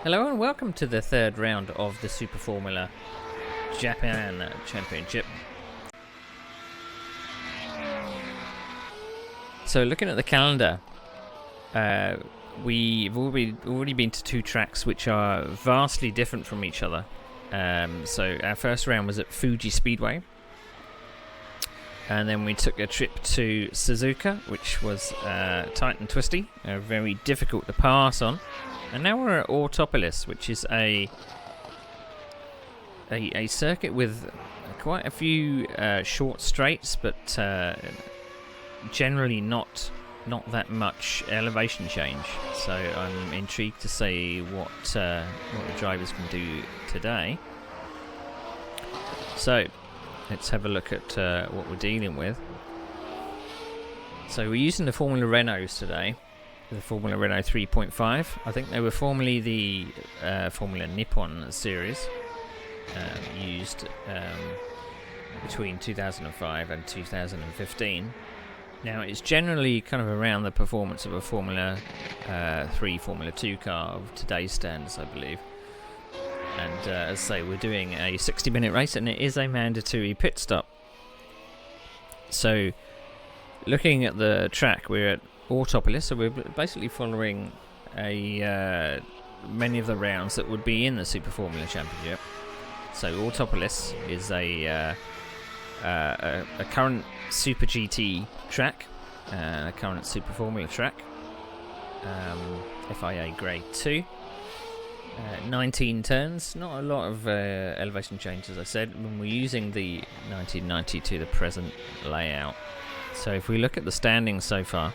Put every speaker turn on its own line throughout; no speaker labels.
Hello and welcome to the third round of the Super Formula Japan Championship. So looking at the calendar, we've already been to two tracks which are vastly different from each other. So our first round was at Fuji Speedway, and then we took a trip to Suzuka, which was tight and twisty, very difficult to pass on. And now we're at Autopolis, which is a circuit with quite a few short straights, but generally not that much elevation change. So I'm intrigued to see what the drivers can do today. So let's have a look at what we're dealing with. So we're using the Formula Renaults today. The Formula Renault 3.5. I think they were formerly the Formula Nippon series, used between 2005 and 2015. Now it's generally kind of around the performance of a Formula 3, Formula 2 car of today's standards, I believe. And as I say, we're doing a 60-minute race, and it is a mandatory pit stop. So, looking at the track, we're at Autopolis, so we're basically following many of the rounds that would be in the Super Formula Championship. So Autopolis is a current Super GT track, a current Super Formula track, FIA Grade 2, 19 turns, not a lot of elevation change, as I said, when we're using the 1990 to the present layout. So if we look at the standings so far,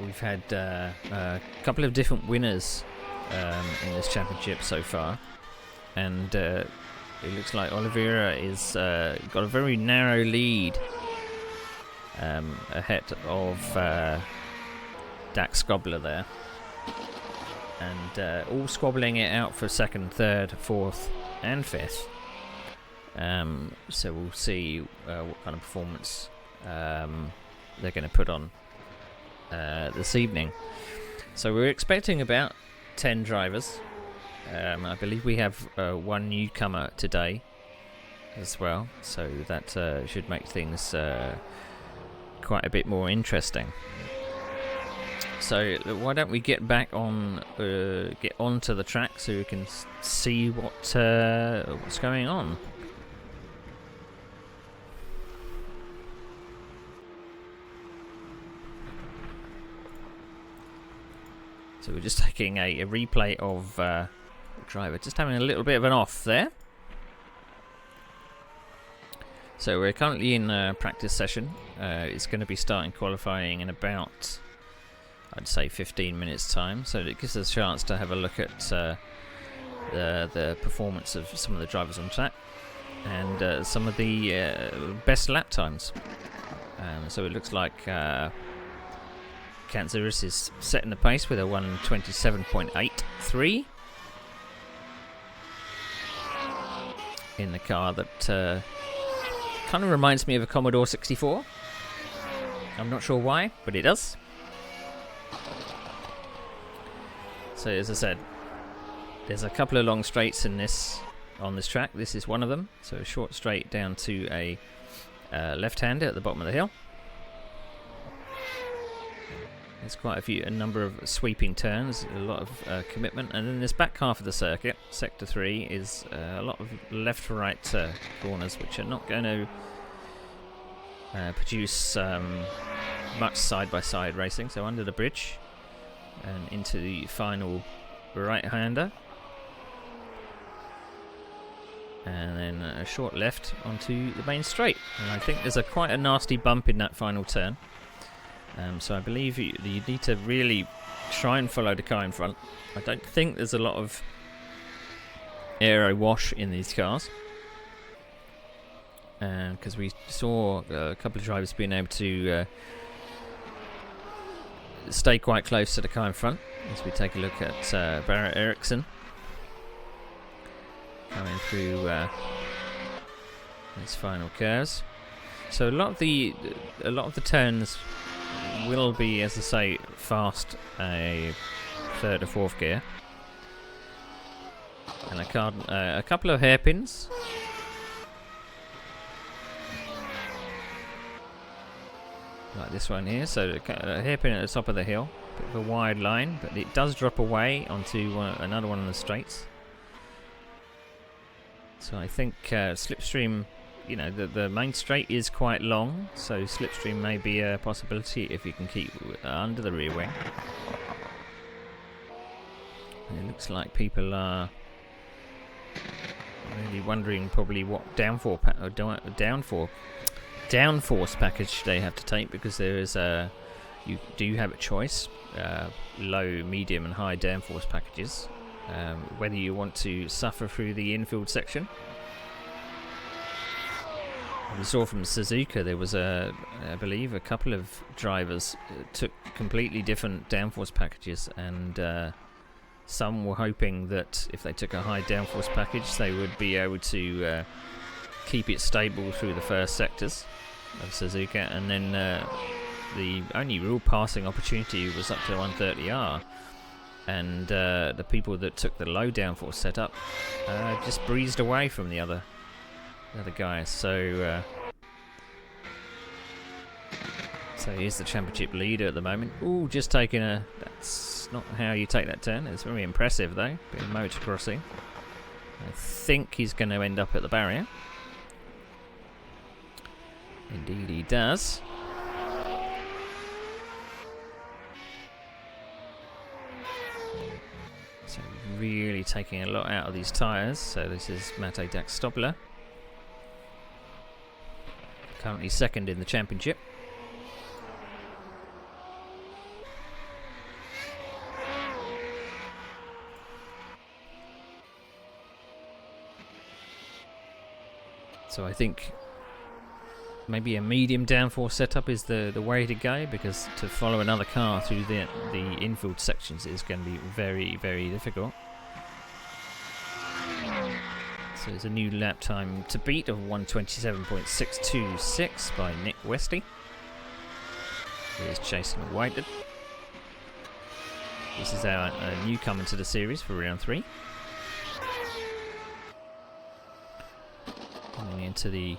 we've had a couple of different winners in this championship so far, and it looks like Oliveira is got a very narrow lead ahead of Dax Scobbler there, and all squabbling it out for second, third, fourth and fifth. So we'll see what kind of performance they're going to put on this evening. So we're expecting about 10 drivers. I believe we have one newcomer today as well, so that should make things quite a bit more interesting. So why don't we get onto the track so we can see what's going on. So we're just taking a replay of the driver, just having a little bit of an off there. So we're currently in a practice session. It's going to be starting qualifying in about, I'd say, 15 minutes time. So it gives us a chance to have a look at the performance of some of the drivers on track and some of the best lap times. So it looks like Kanzaris is setting the pace with a 1:27.83 in the car that kind of reminds me of a Commodore 64. I'm not sure why, but it does. So as I said, there's a couple of long straights on this track. This is one of them. So a short straight down to a left-hander at the bottom of the hill. There's quite a number of sweeping turns, a lot of commitment, and then this back half of the circuit, Sector 3, is a lot of left-to-right corners, which are not going to produce much side-by-side racing. So under the bridge and into the final right-hander, and then a short left onto the main straight. And I think there's quite a nasty bump in that final turn. So I believe you need to really try and follow the car in front. I don't think there's a lot of aero wash in these cars, because we saw a couple of drivers being able to stay quite close to the car in front. As we take a look at Barrett Eriksson coming through his final curves. So a lot of the turns will be, as I say, fast a third or fourth gear. And a couple of hairpins. Like this one here, so a hairpin at the top of the hill, bit of a wide line, but it does drop away onto another one of the straights. So I think slipstream, you know, the main straight is quite long, so slipstream may be a possibility if you can keep under the rear wing. And it looks like people are really wondering probably what downforce package they have to take, because there is you do have a choice, low, medium and high downforce packages, whether you want to suffer through the infield section. We saw from Suzuka there was I believe a couple of drivers took completely different downforce packages, and some were hoping that if they took a high downforce package they would be able to keep it stable through the first sectors of Suzuka, and then the only real passing opportunity was up to 130R, and the people that took the low downforce setup just breezed away from the other guys. So here's the championship leader at the moment. Ooh, just taking a... That's not how you take that turn. It's very impressive though, bit of motocrossing. I think he's going to end up at the barrier. Indeed he does. So really taking a lot out of these tyres. So this is Mate Dax-Stobler, currently second in the championship. So I think maybe a medium downforce setup is the way to go, because to follow another car through the infield sections is going to be very, very difficult. So there's a new lap time to beat of 1:27.626 by Nick Westy. Here's Jason Whited. This is our newcomer to the series for round 3. Coming into the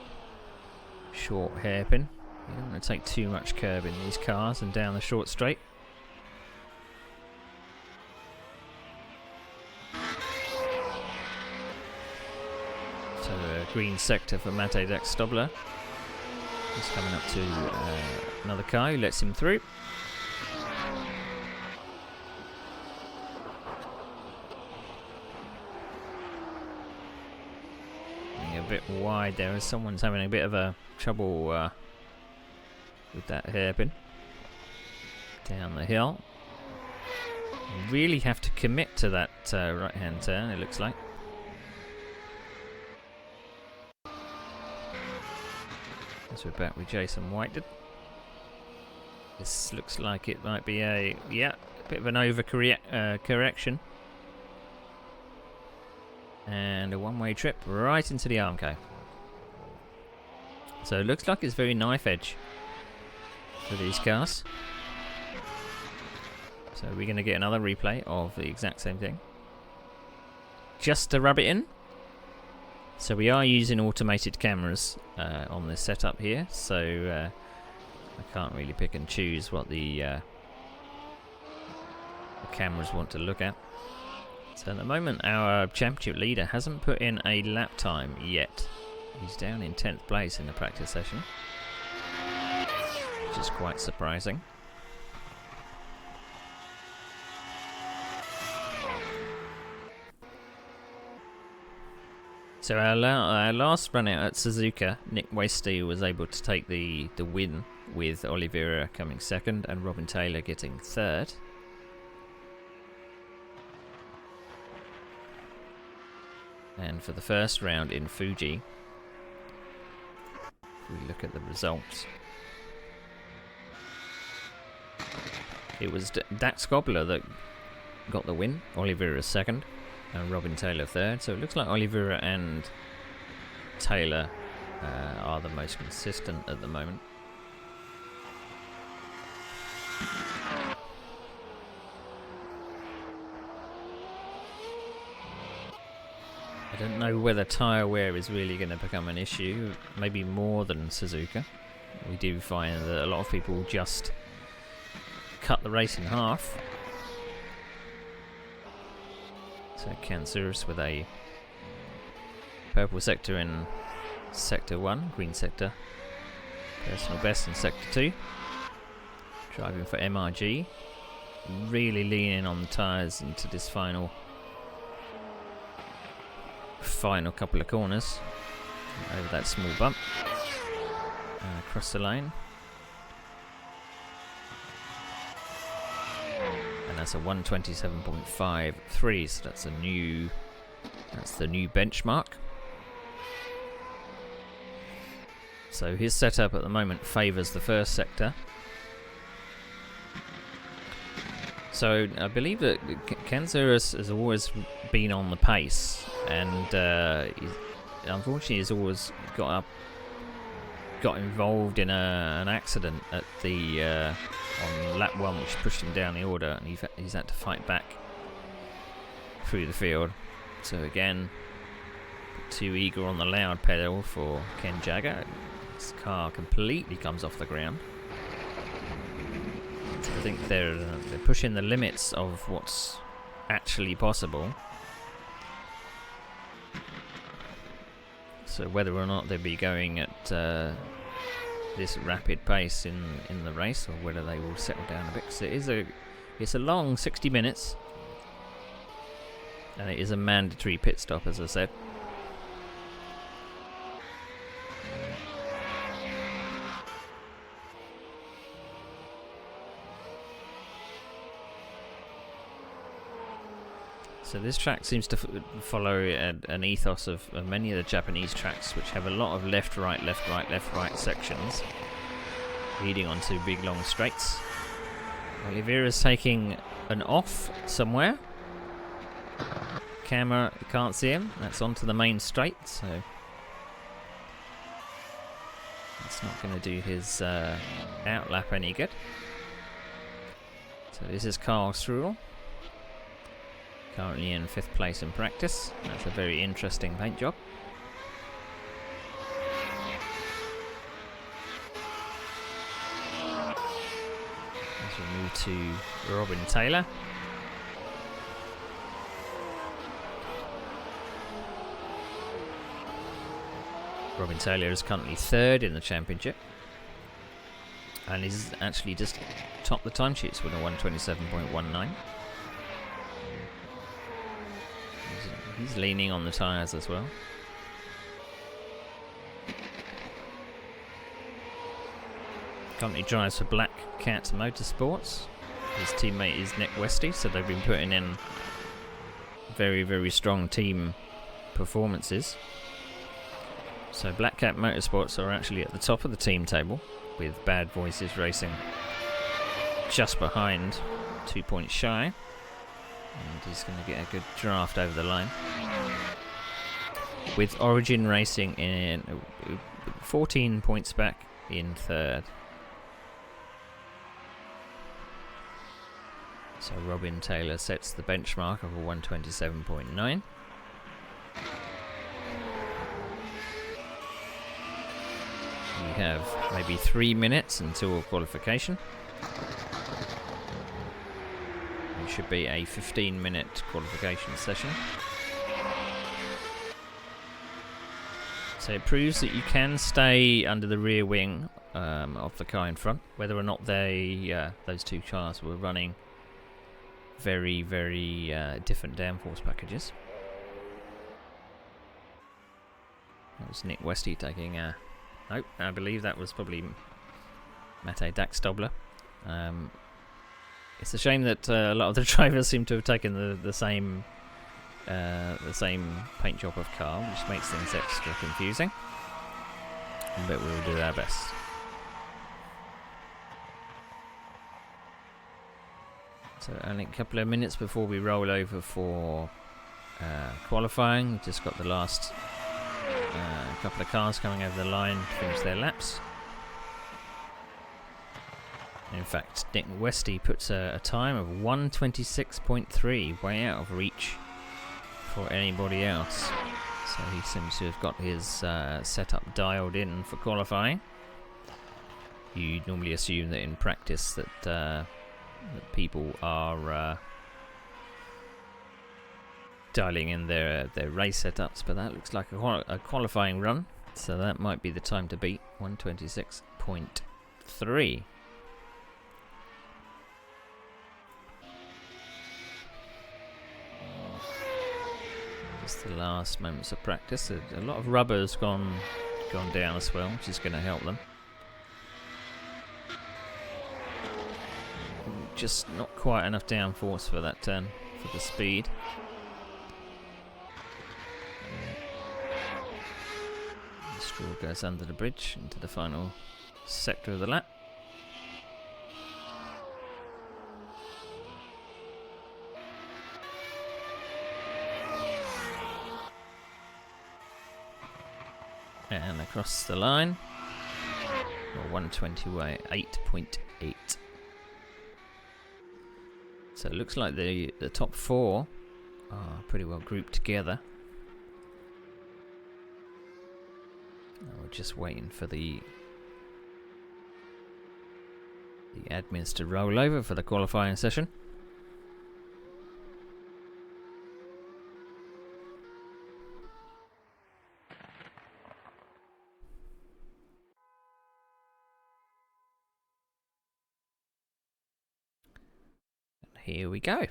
short hairpin. You don't want to take too much curb in these cars and down the short straight. So a green sector for Mate Dax-Stobler. He's coming up to another car who lets him through. A bit wide there, as someone's having a bit of a trouble with that hairpin down the hill. You really have to commit to that right hand turn, it looks like. As we're back with Jason Whited. This looks like it might be a bit of an overcorrection. And a one-way trip right into the Armco. So it looks like it's very knife edge for these cars. So we're going to get another replay of the exact same thing, just to rub it in. So we are using automated cameras on this setup here, so I can't really pick and choose what the cameras want to look at. So at the moment our championship leader hasn't put in a lap time yet. He's down in 10th place in the practice session, which is quite surprising. So our last run out at Suzuka, Nick Westy was able to take the win, with Oliveira coming second and Robin Taylor getting third. And for the first round in Fuji, if we look at the results, it was Dax-Stobler that got the win, Oliveira second, and Robin Taylor third. So it looks like Oliveira and Taylor are the most consistent at the moment. I don't know whether tyre wear is really going to become an issue, maybe more than Suzuka. We do find that a lot of people just cut the race in half. So Cancerous with a purple sector in Sector 1, green sector. Personal best in Sector 2. Driving for MRG. Really leaning on the tyres into this final couple of corners. Over that small bump. Across the line. And that's a 127.53, so that's the new benchmark. So his setup at the moment favours the first sector. So I believe that Cancerous has always been on the pace, and unfortunately he's always got involved in an accident at the on lap 1, which pushed him down the order, and he's had to fight back through the field. So again, too eager on the loud pedal for Ken Jagger. His car completely comes off the ground. I think they're pushing the limits of what's actually possible. So whether or not they'll be going at this rapid pace in the race, or whether they will settle down a bit, because it's a long 60 minutes, and it is a mandatory pit stop, as I said. So this track seems to follow an ethos of many of the Japanese tracks, which have a lot of left, right, left, right, left, right sections leading onto big long straights. Oliveira's taking an off somewhere. Camera, you can't see him. That's onto the main straight, so that's not going to do his outlap any good. So this is Carl Struhl. Currently in 5th place in practice. That's a very interesting paint job. As we move to Robin Taylor. Robin Taylor is currently 3rd in the championship, and is actually just topped the timesheets with a 127.19. He's leaning on the tyres as well. Currently drives for Black Cat Motorsports. His teammate is Nick Westy, so they've been putting in very, very strong team performances. So Black Cat Motorsports are actually at the top of the team table, with Bad Voices Racing just behind, 2 points shy. And he's going to get a good draft over the line. With Origin Racing in 14 points back in 3rd. So Robin Taylor sets the benchmark of a 127.9. We have maybe 3 minutes until qualification. Should be a 15-minute qualification session. So it proves that you can stay under the rear wing of the car in front, whether or not those two cars were running very, very different downforce packages. That was Nick Westy taking nope, I believe that was probably Mate Daxtobler. It's a shame that a lot of the drivers seem to have taken the same paint job of car, which makes things extra confusing. But we'll do our best. So only a couple of minutes before we roll over for qualifying. We've just got the last couple of cars coming over the line to finish their laps. In fact, Nick Westy puts a time of 1:26.3, way out of reach for anybody else. So he seems to have got his setup dialed in for qualifying. You normally assume that in practice that people are dialing in their race setups, but that looks like a qualifying run, so that might be the time to beat, 1:26.3. Just the last moments of practice. A lot of rubber's gone down as well, which is going to help them. Just not quite enough downforce for that turn, for the speed. The straw goes under the bridge into the final sector of the lap. And across the line, 1:28.8. So it looks like the top four are pretty well grouped together. We're just waiting for the admins to roll over for the qualifying session. Here we go.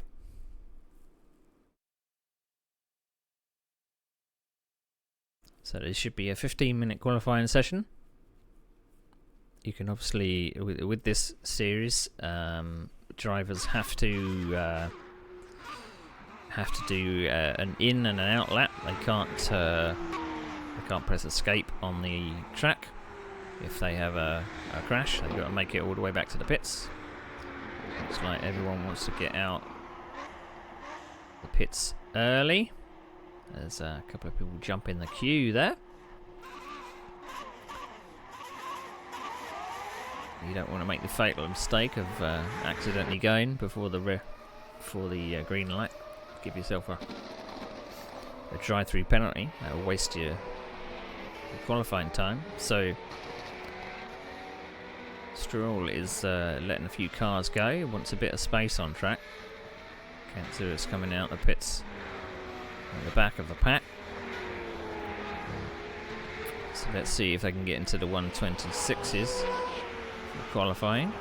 So this should be a 15-minute qualifying session. You can obviously, with this series, drivers have to do an in and an out lap. They can't press escape on the track. If they have a crash, they've got to make it all the way back to the pits. Looks like everyone wants to get out the pits early. There's a couple of people jump in the queue there. You don't want to make the fatal mistake of accidentally going before the green light. Give yourself a drive-through penalty. That will waste your qualifying time. So Stroll is letting a few cars go. He wants a bit of space on track. Cancer is coming out the pits at the back of the pack. So let's see if they can get into the 1:26s for qualifying.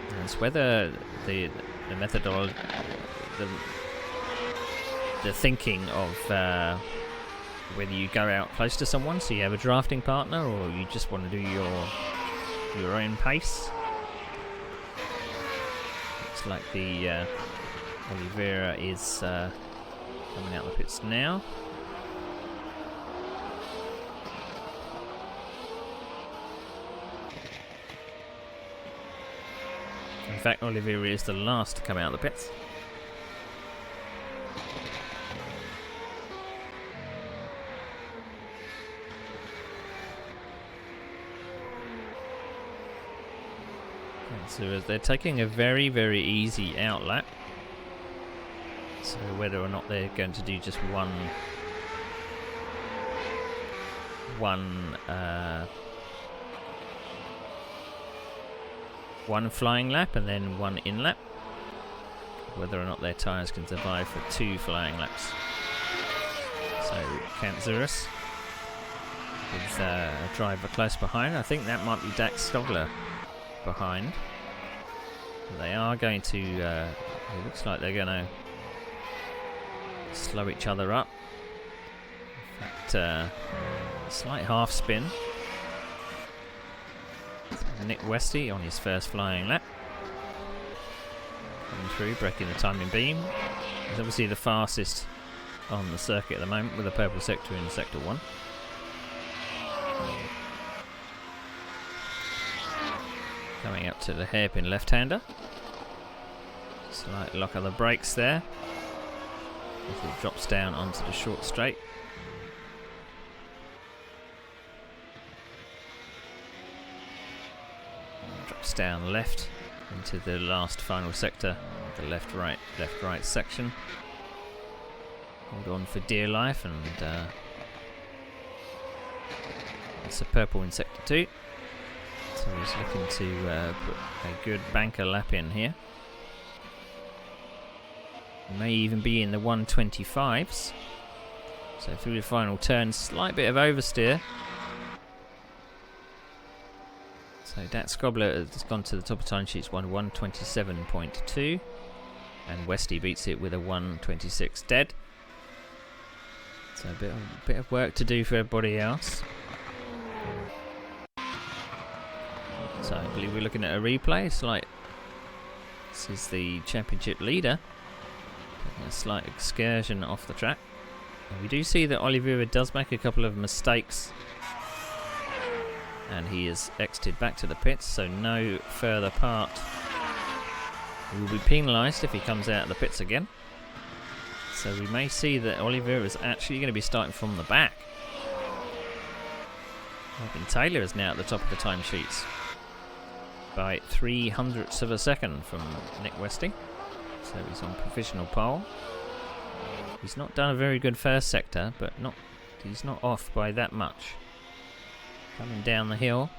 And it's whether the methodology, the thinking of whether you go out close to someone so you have a drafting partner, or you just want to do your own pace. Looks like the Oliveira is coming out the pits now. In fact, Oliveira is the last to come out of the pits. So they're taking a very, very easy out lap. So whether or not they're going to do just one flying lap and then one in lap, whether or not their tyres can survive for 2 flying laps. So Kantzouras with a driver close behind. I think that might be Dax Stogler behind. They are going to, it looks like they're going to slow each other up. In fact, slight half spin. Nick Westy on his first flying lap. Coming through, breaking the timing beam. He's obviously the fastest on the circuit at the moment with a purple sector in sector 1. Coming up to the hairpin left-hander. Slight lock of the brakes there as it drops down onto the short straight. drops down left into the last final sector, the left right section. Hold on for dear life, and it's a purple in sector 2. So he's looking to put a good banker lap in here. May even be in the 125s. So through the final turn, slight bit of oversteer. So Dat Scobler has gone to the top of timesheets, won 127.2, and Westy beats it with a 126 dead. So a bit of work to do for everybody else. So I believe we're looking at a replay. This is the championship leader taking a slight excursion off the track. And we do see that Oliveira does make a couple of mistakes, and he is exited back to the pits, so no further part. He will be penalised if he comes out of the pits again. So we may see that Oliveira is actually going to be starting from the back. Robin Taylor is now at the top of the timesheets by 0.03 of a second from Nick Westy. So he's on provisional pole. He's not done a very good first sector, but he's not off by that much. Coming down the hill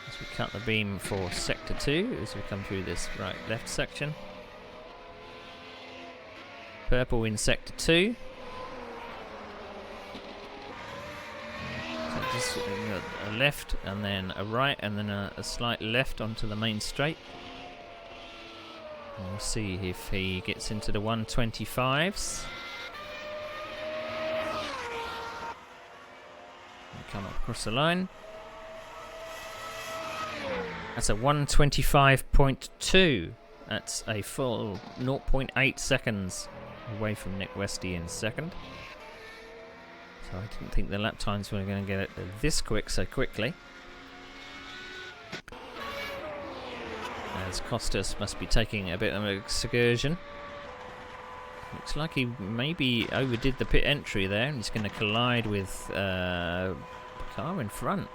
as we cut the beam for sector 2 as we come through this right-left section. Purple in sector 2. So just a left and then a right and then a slight left onto the main straight. And we'll see if he gets into the 125s. Come up across the line. That's a 125.2. That's a full 0.8 seconds away from Nick Westy in second. So I didn't think the lap times were going to get it this quick so quickly. As Costas must be taking a bit of an excursion. Looks like he maybe overdid the pit entry there, and he's going to collide with the car in front.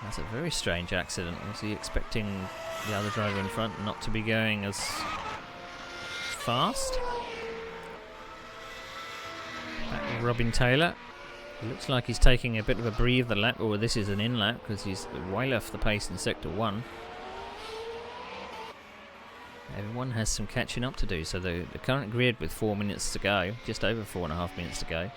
That's a very strange accident. Was he expecting the other driver in front not to be going as fast? Back with Robin Taylor. It looks like he's taking a bit of a breather lap, or this is an in lap because he's way off the pace in sector 1. Everyone has some catching up to do, so the current grid with 4 minutes to go, just over 4.5 minutes to go,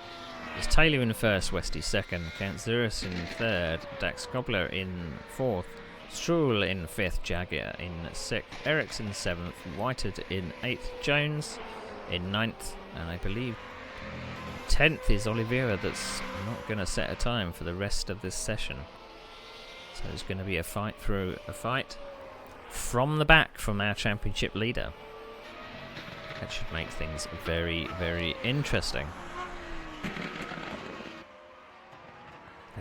is Taylor in first, Westy second, Kantzuris in third, Dax Scobler in fourth, Stroll in fifth, Jaguar in sixth, Ericsson seventh, Whited in eighth, Jones in ninth, and I believe 10th is Oliveira that's not going to set a time for the rest of this session. So there's going to be a fight through a fight from the back from our championship leader. That should make things very, very interesting.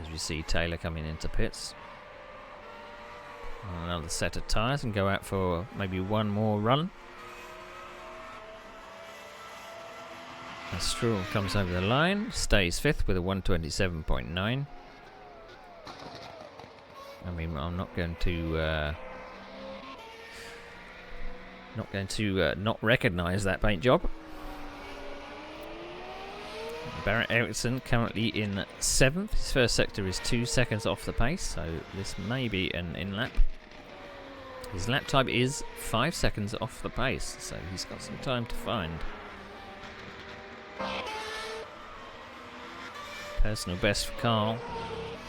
As we see Taylor coming into pits. Another set of tyres and go out for maybe one more run. As Stroll comes over the line, stays fifth with a 127.9. I mean, I'm not going to not recognise that paint job. Barrett Ericsson currently in 7th. His first sector is 2 seconds off the pace, so this may be an in-lap. His lap time is 5 seconds off the pace, so he's got some time to find. Personal best for Carl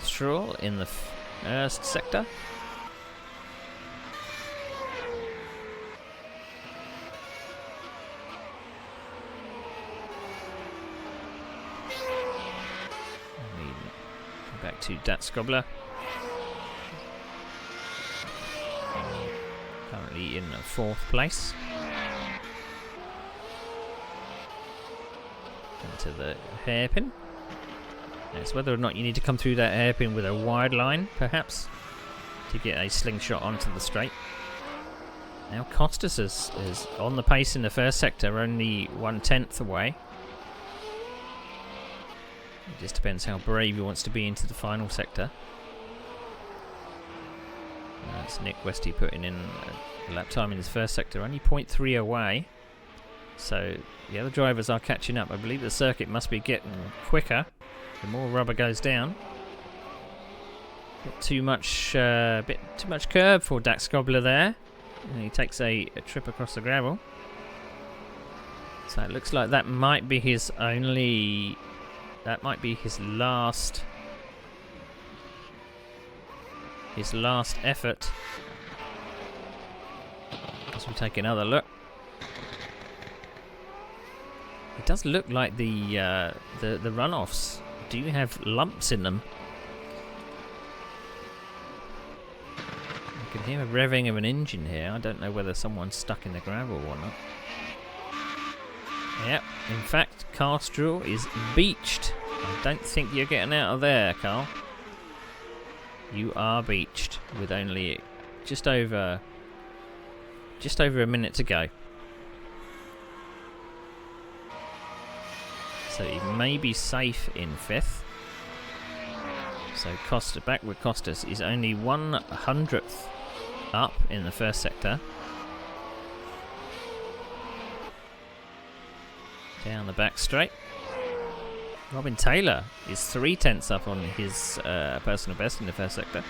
Stroll in the first sector. Back to Dat Scobler. Currently in 4th place. Into the hairpin. It's whether or not you need to come through that hairpin with a wide line, perhaps, to get a slingshot onto the straight. Now Costas is on the pace in the first sector, only 1/10 away. It just depends how brave he wants to be into the final sector. That's Nick Westy putting in a lap time in his first sector, only 0.3 away. So the other drivers are catching up. I believe the circuit must be getting quicker the more rubber goes down. Bit too much curb for Dax Gobbler there. And he takes a trip across the gravel. So it looks like that might be his only... That might be his last... His last effort. As we take another look. It does look like the runoffs do have lumps in them. You can hear a revving of an engine here. I don't know whether someone's stuck in the gravel or not. Yep, in fact, Carl Struhl is beached. I don't think you're getting out of there, Carl. You are beached with only just over a minute to go. So he may be safe in 5th. So Costa, backward Costas is only 1/100th up in the first sector. Down the back straight. Robin Taylor is 0.3 up on his personal best in the first sector.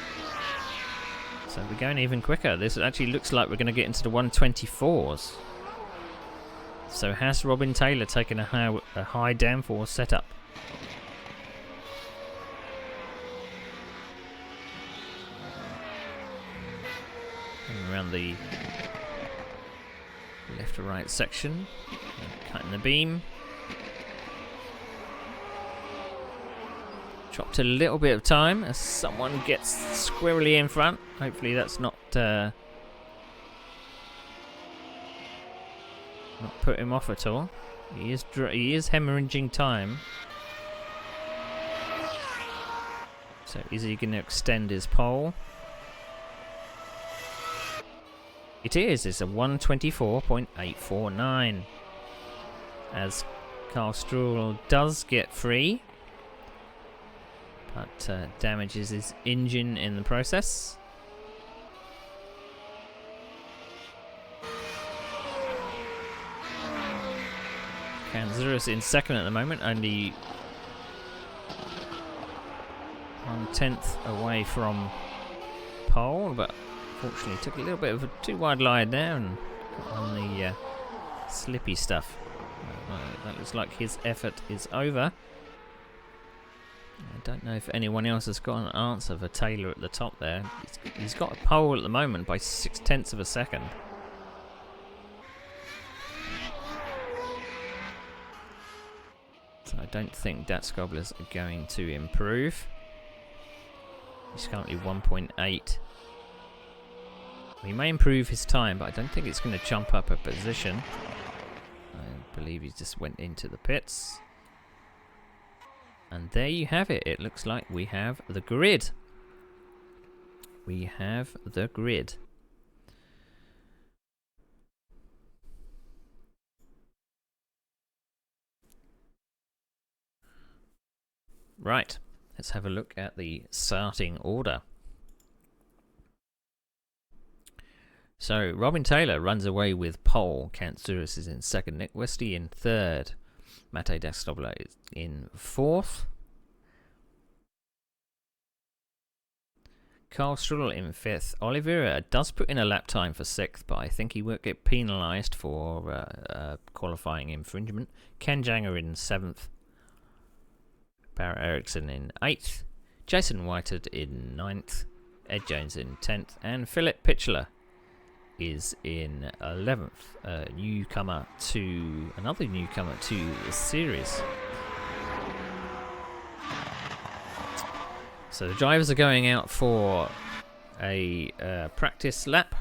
So we're going even quicker. This actually looks like we're going to get into the 124s. So has Robin Taylor taken a high downforce setup? And around the left to right section, cutting the beam. Dropped a little bit of time as someone gets squirrely in front. Hopefully that's not put him off at all. He is hemorrhaging time. So is he going to extend his pole? It is. It's a 124.849. As Carl Struhl does get free, but damages his engine in the process. Kanzurus in second at the moment, only 1/10 away from pole, but unfortunately took a little bit of a too wide line there and got on the slippy stuff. That looks like his effort is over. I don't know if anyone else has got an answer for Taylor at the top there. He's got a pole at the moment by 0.6 of a second. So I don't think Dax Gobbler's are going to improve. He's currently 1.8. He may improve his time, but I don't think it's going to jump up a position. I believe he just went into the pits. And there you have it. It looks like we have the grid. We have the grid. Right, let's have a look at the starting order. So Robin Taylor runs away with pole. Kanzurus is in second. Nick Westy in third. Mate Dax Gobbler is in fourth. Carl Struhl in fifth. Oliveira does put in a lap time for sixth, but I think he won't get penalised for qualifying infringement. Ken Janger in seventh. Barrett Eriksson in 8th, Jason Whitehead in 9th, Ed Jones in 10th, and Philip Pitchler is in 11th. Another newcomer to the series. So the drivers are going out for a practice lap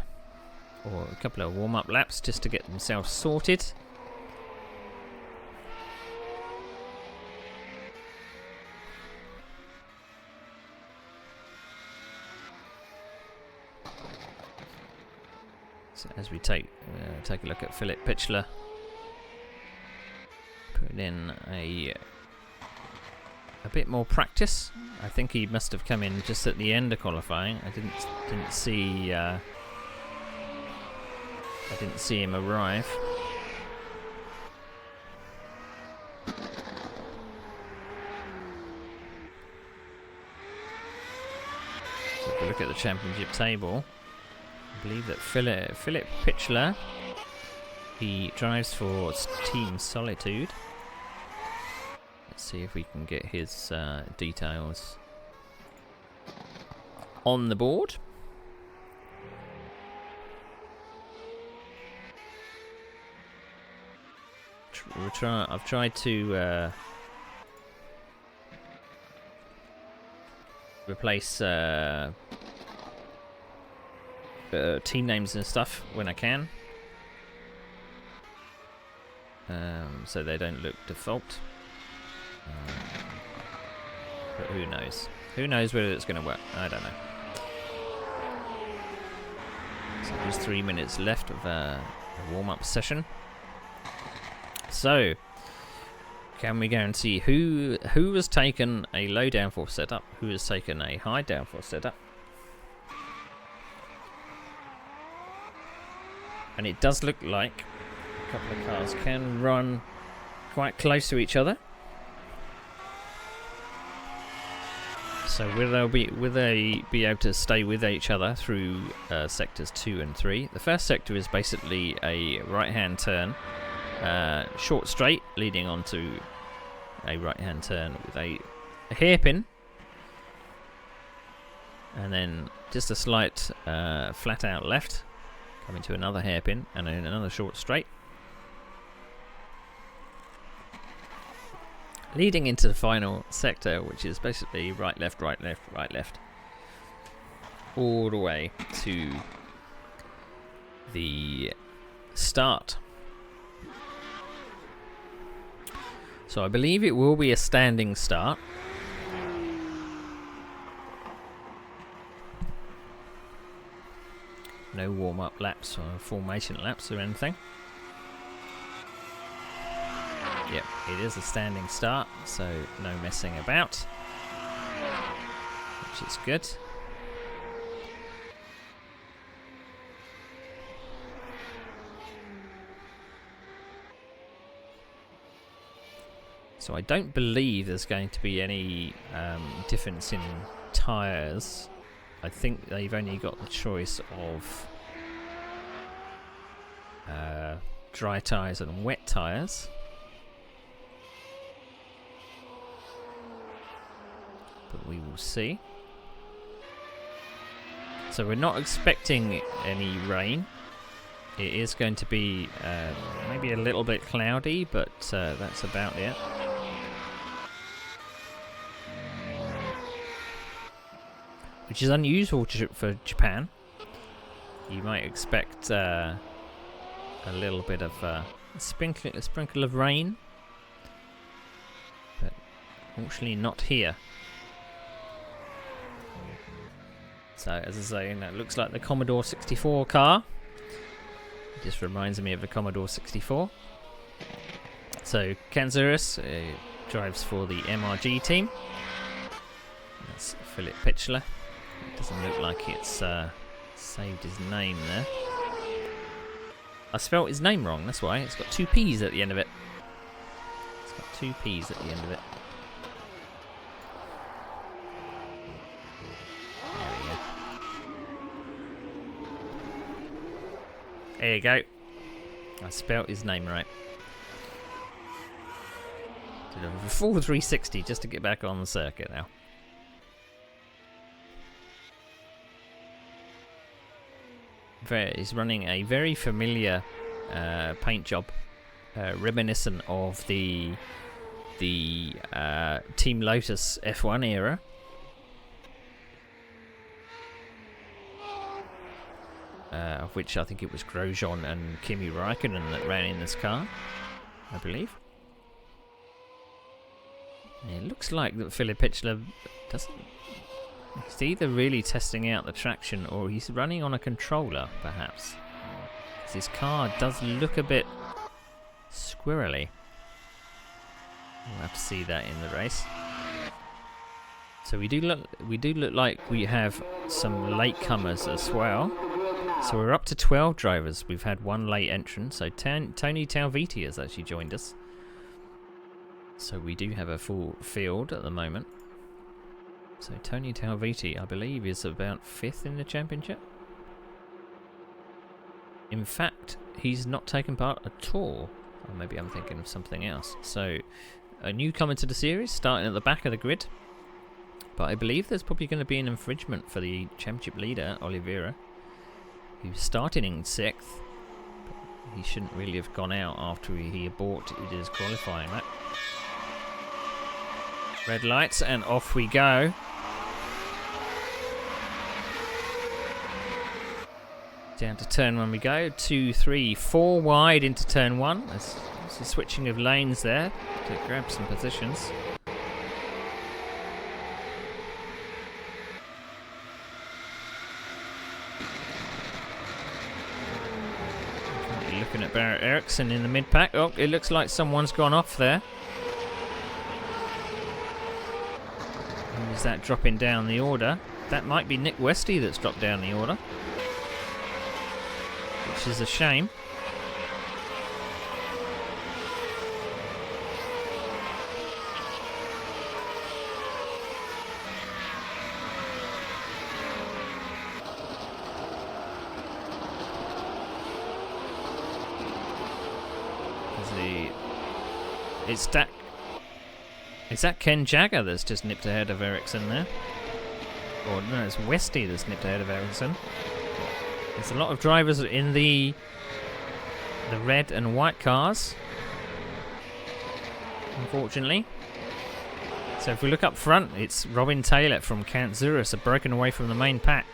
or a couple of warm-up laps just to get themselves sorted. So as we take a look at Philip Pitchler, put in a bit more practice I think he must have come in just at the end of qualifying. I didn't see him arrive. So if we look at the championship table, I believe that Philip Pitstop, he drives for Team Solitude. Let's see if we can get his details on the board. I've tried to replace team names and stuff when I can, so they don't look default. But who knows? Who knows whether it's going to work? I don't know. So there's 3 minutes left of a warm-up session. So, can we go and see who has taken a low downforce setup, who has taken a high downforce setup? And it does look like a couple of cars can run quite close to each other. So will they be able to stay with each other through sectors 2 and 3? The first sector is basically a right-hand turn, short straight leading onto a right-hand turn with a hairpin, and then just a slight flat-out left, coming to another hairpin, and then another short straight, leading into the final sector, which is basically right, left, right, left, right, left, all the way to the start. So I believe it will be a standing start. No warm-up laps or formation laps or anything. Yep, it is a standing start, so no messing about, which is good. So I don't believe there's going to be any difference in tyres. I think they've only got the choice of dry tyres and wet tyres. But we will see. So we're not expecting any rain. It is going to be maybe a little bit cloudy, but that's about it. Which is unusual for Japan. You might expect a little bit of a sprinkle of rain, but unfortunately not here. So as I say, it looks like the Commodore 64 car. It just reminds me of the Commodore 64. So Kanzurus drives for the MRG team. That's Philip Pitstop. It doesn't look like it's saved his name there. I spelt his name wrong, that's why. It's got 2 P's at the end of it. It's got 2 P's at the end of it. There you go. I spelt his name right. Did a full 360 just to get back on the circuit now. He's running a very familiar paint job, reminiscent of the Team Lotus F1 era. Of which I think it was Grosjean and Kimi Räikkönen that ran in this car, I believe. And it looks like that Philip Pitstop doesn't. He's either really testing out the traction or he's running on a controller, perhaps. Because his car does look a bit squirrely. We'll have to see that in the race. So we do look like we have some latecomers as well. So we're up to 12 drivers. We've had one late entrant. So Tony Talviti has actually joined us. So we do have a full field at the moment. So Tony Talviti, I believe, is about 5th in the championship. In fact, he's not taken part at all. Or maybe I'm thinking of something else. So a newcomer to the series, starting at the back of the grid. But I believe there's probably going to be an infringement for the championship leader, Oliveira. He was starting in 6th. But he shouldn't really have gone out after he aborted his qualifying lap. Red lights, and off we go. Down to turn 1 we go. 2, 3, 4 wide into turn 1. There's a switching of lanes there to grab some positions. Looking at Barrett Eriksson in the mid-pack. Oh, it looks like someone's gone off there. Who's that dropping down the order? That might be Nick Westy that's dropped down the order. Which is a shame. Is that Ken Jagger that's just nipped ahead of Ericsson there? Or no, it's Westy that's nipped ahead of Ericsson. There's a lot of drivers in the red and white cars, unfortunately. So if we look up front, it's Robin Taylor from Kantzurus have broken away from the main pack.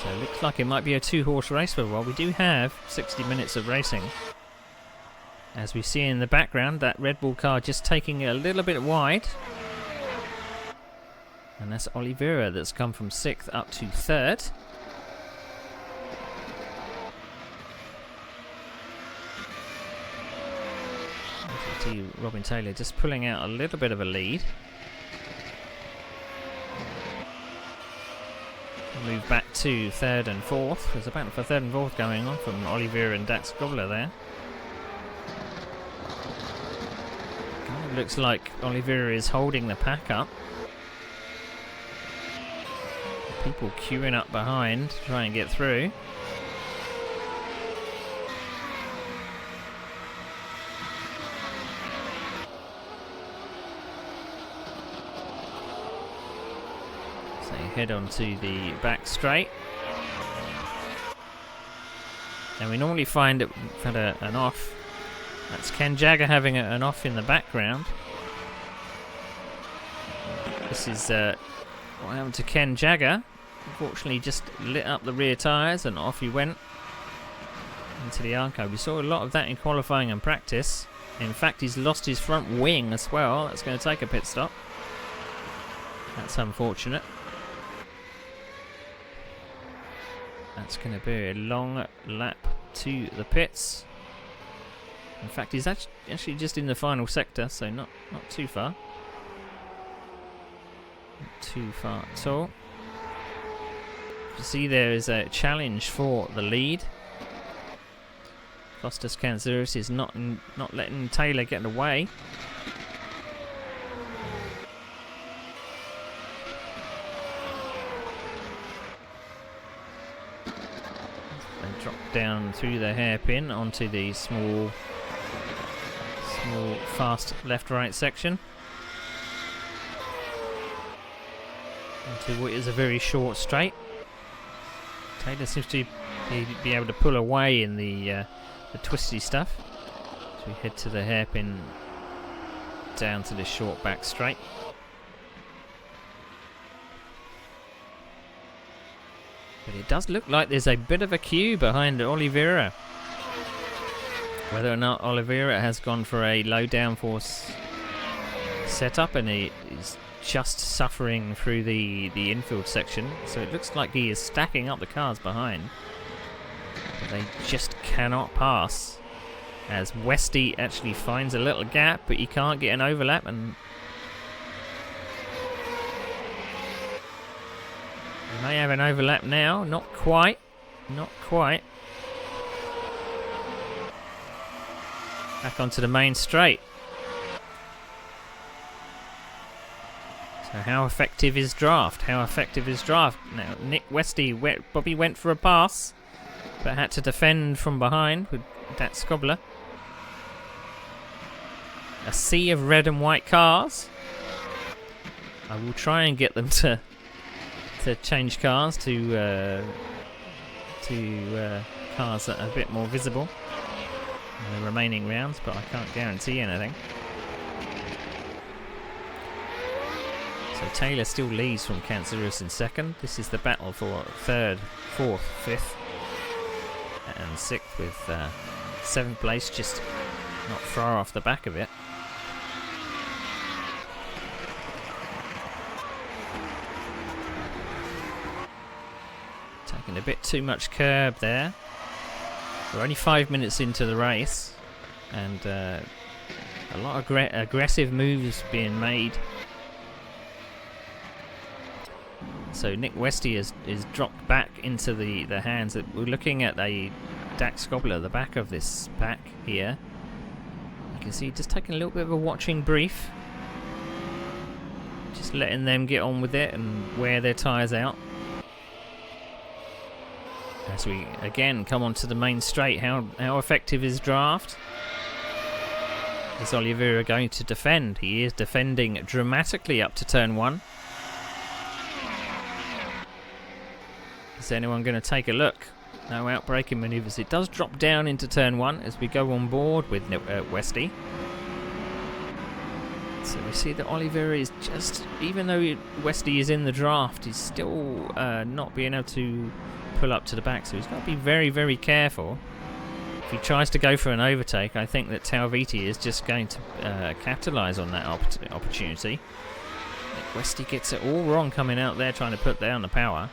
So it looks like it might be a 2-horse race for a while. We do have 60 minutes of racing. As we see in the background, that Red Bull car just taking it a little bit wide. And that's Oliveira that's come from 6th up to 3rd. See Robin Taylor just pulling out a little bit of a lead. Move back to 3rd and 4th. There's a battle for 3rd and 4th going on from Oliveira and Dax Gobler there. Kind of looks like Oliveira is holding the pack up. People queuing up behind to try and get through. So head on to the back straight. And we normally find that we've had an off. That's Ken Jagger having an off in the background. This is what happened to Ken Jagger. Unfortunately, just lit up the rear tyres and off he went into the Arco. We saw a lot of that in qualifying and practice. In fact, he's lost his front wing as well. That's going to take a pit stop. That's unfortunate. That's going to be a long lap to the pits. In fact, he's actually just in the final sector, so not too far. Not too far at all. You see there is a challenge for the lead. Costas Kantzurus is not letting Taylor get away. They drop down through the hairpin onto the small fast left-right section. Into what is a very short straight. Taylor seems to be able to pull away in the twisty stuff. So we head to the hairpin down to the short back straight. But it does look like there's a bit of a queue behind Oliveira. Whether or not Oliveira has gone for a low downforce setup and he is just suffering through the infield section, so it looks like he is stacking up the cars behind, but they just cannot pass. as Westy actually finds a little gap, but he can't get an overlap, and he may have an overlap now. Not quite. Not quite. Back onto the main straight. So how effective is draft? How effective is draft? Now, Nick Westy, Bobby went for a pass, but had to defend from behind with that Scobbler. A sea of red and white cars. I will try and get them to change cars to cars that are a bit more visible in the remaining rounds, but I can't guarantee anything. So Taylor still leads from Cancerous in second. This is the battle for third, fourth, fifth, and sixth, with seventh place just not far off the back of it. Taking a bit too much curb there. We're only 5 minutes into the race, and a lot of aggressive moves being made. So Nick Westy is dropped back into the hands. That we're looking at a Dax Scobbler, the back of this pack here. You can see just taking a little bit of a watching brief. Just letting them get on with it and wear their tyres out. As we again come onto the main straight, how effective is draft? Is Oliveira going to defend? He is defending dramatically up to turn 1. Is anyone going to take a look? No outbraking manoeuvres. It does drop down into turn 1 as we go on board with Westy. So we see that Oliveira is just, even though Westy is in the draft, he's still not being able to pull up to the back. So he's got to be very, very careful. If he tries to go for an overtake, I think that Talviti is just going to capitalise on that opportunity. Westy gets it all wrong coming out there trying to put down the power.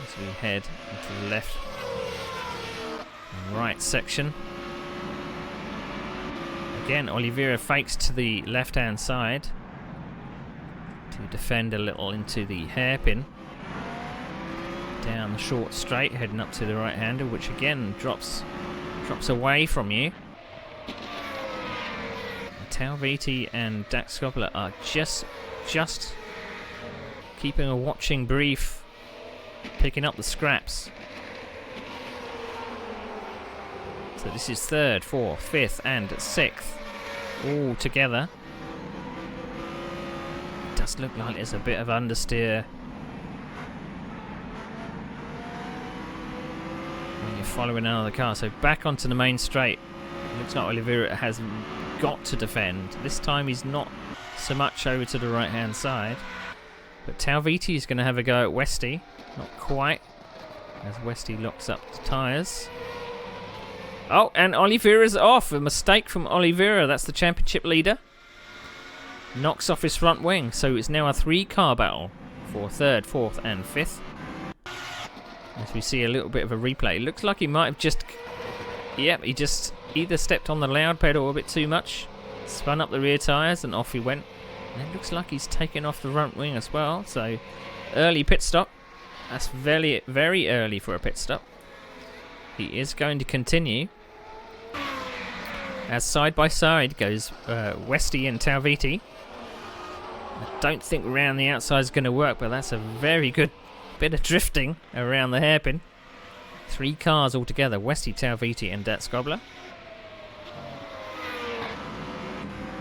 As we head into the left and right section. Again, Oliveira fakes to the left-hand side to defend a little into the hairpin. Down the short straight, heading up to the right-hander, which again drops away from you. Talviti and Dax Scobbler are just keeping a watching brief, picking up the scraps. So this is third, fourth, fifth, and sixth, all together. It does look like there's a bit of understeer when you're following another car. So back onto the main straight. It looks like Oliveira has got to defend. This time he's not so much over to the right hand side. But Talviti is going to have a go at Westy. Not quite. As Westy locks up the tyres. Oh, and Oliveira's off. A mistake from Oliveira. That's the championship leader. Knocks off his front wing. So it's now a 3-car battle for third, fourth, and fifth. As we see a little bit of a replay. It looks like he might have just... Yep, he just either stepped on the loud pedal a bit too much, spun up the rear tyres, and off he went. And it looks like he's taken off the front wing as well. So, early pit stop. That's very, very early for a pit stop. He is going to continue. As side by side goes Westy and Talviti. I don't think round the outside is going to work, but that's a very good bit of drifting around the hairpin. 3 cars altogether, Westy, Talviti and Dax Scobbler.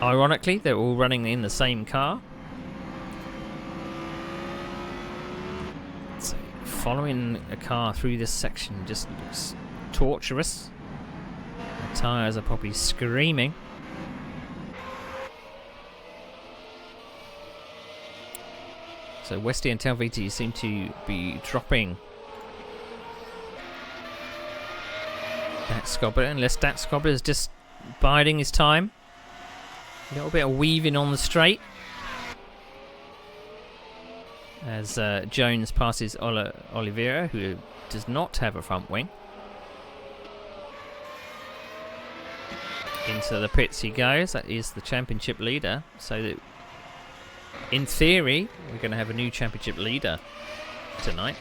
Ironically, they're all running in the same car. So following a car through this section just looks torturous. The tyres are probably screaming. So Westy and Talviti seem to be dropping Dax Scobbler, unless Dax Scobbler is just biding his time. A little bit of weaving on the straight as Jones passes Oliveira, who does not have a front wing. Into the pits he goes. That is the championship leader. So that in theory, we're going to have a new championship leader tonight.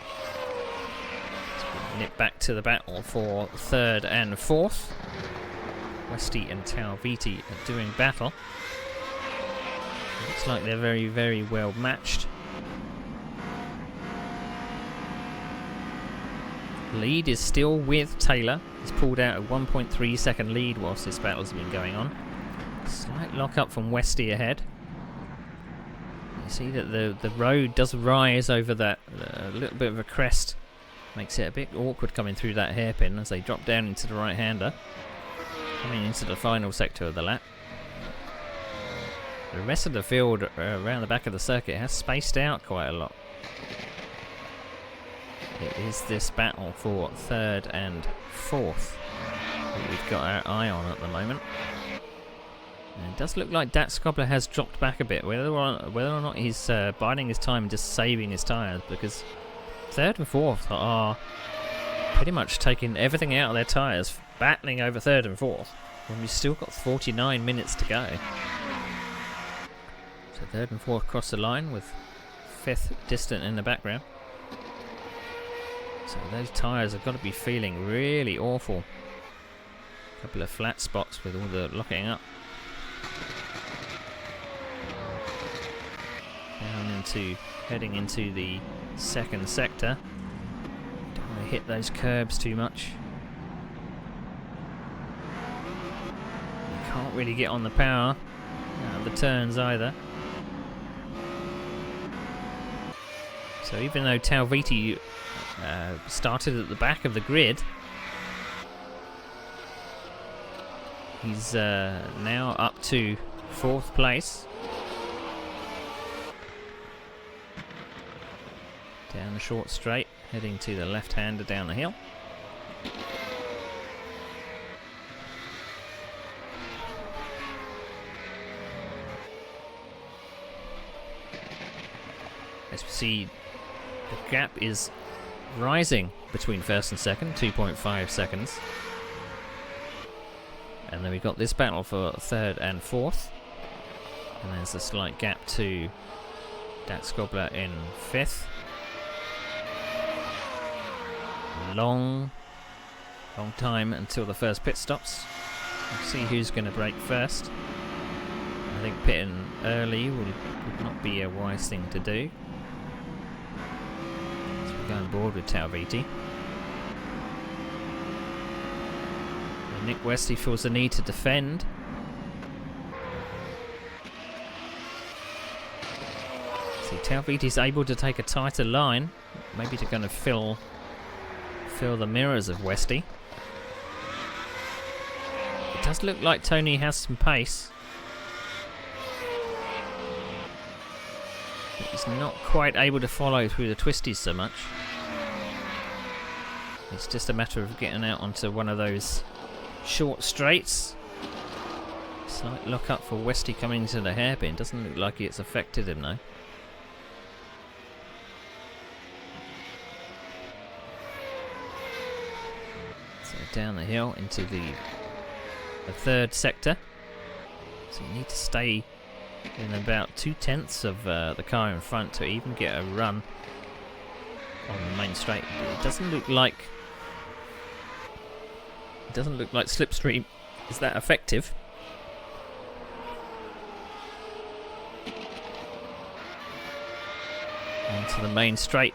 So we'll nip back to the battle for third and fourth. Westy and Talviti are doing battle. Looks like they're very, very well matched. Lead is still with Taylor. He's pulled out a 1.3 second lead whilst this battle's been going on. Slight lock up from Westy ahead. You see that the road does rise over that little bit of a crest. Makes it a bit awkward coming through that hairpin as they drop down into the right-hander. Coming into the final sector of the lap. The rest of the field around the back of the circuit has spaced out quite a lot. It is this battle for third and fourth that we've got our eye on at the moment. And it does look like Dat Scobbler has dropped back a bit, whether or not he's biding his time and just saving his tyres, because third and fourth are pretty much taking everything out of their tyres, battling over third and fourth, when we've still got 49 minutes to go. So third and fourth cross the line with fifth distant in the background. So those tyres have got to be feeling really awful. A couple of flat spots with all the locking up. Heading into the second sector. Don't want to hit those curbs too much. You can't really get on the power out of the turns either. So even though Talviti started at the back of the grid, he's now up to fourth place. Down the short straight, heading to the left-hander down the hill. As we see, the gap is rising between first and second, 2.5 seconds. And then we've got this battle for third and fourth. And there's a slight gap to Dat Scobbler in fifth. Long time until the first pit stops. We'll see who's going to brake first. I think pitting early would not be a wise thing to do. So we're going board with Talviti. Nick Westy feels the need to defend. See, Talviti's able to take a tighter line, maybe to kind of fill the mirrors of Westy. It does look like Tony has some pace. But he's not quite able to follow through the twisties so much. It's just a matter of getting out onto one of those short straights. Slight look up for Westy coming into the hairpin. Doesn't look like it's affected him though. So down the hill into the third sector. So you need to stay in about 2/10 of the car in front to even get a run on the main straight. It doesn't look like slipstream is that effective. Onto the main straight.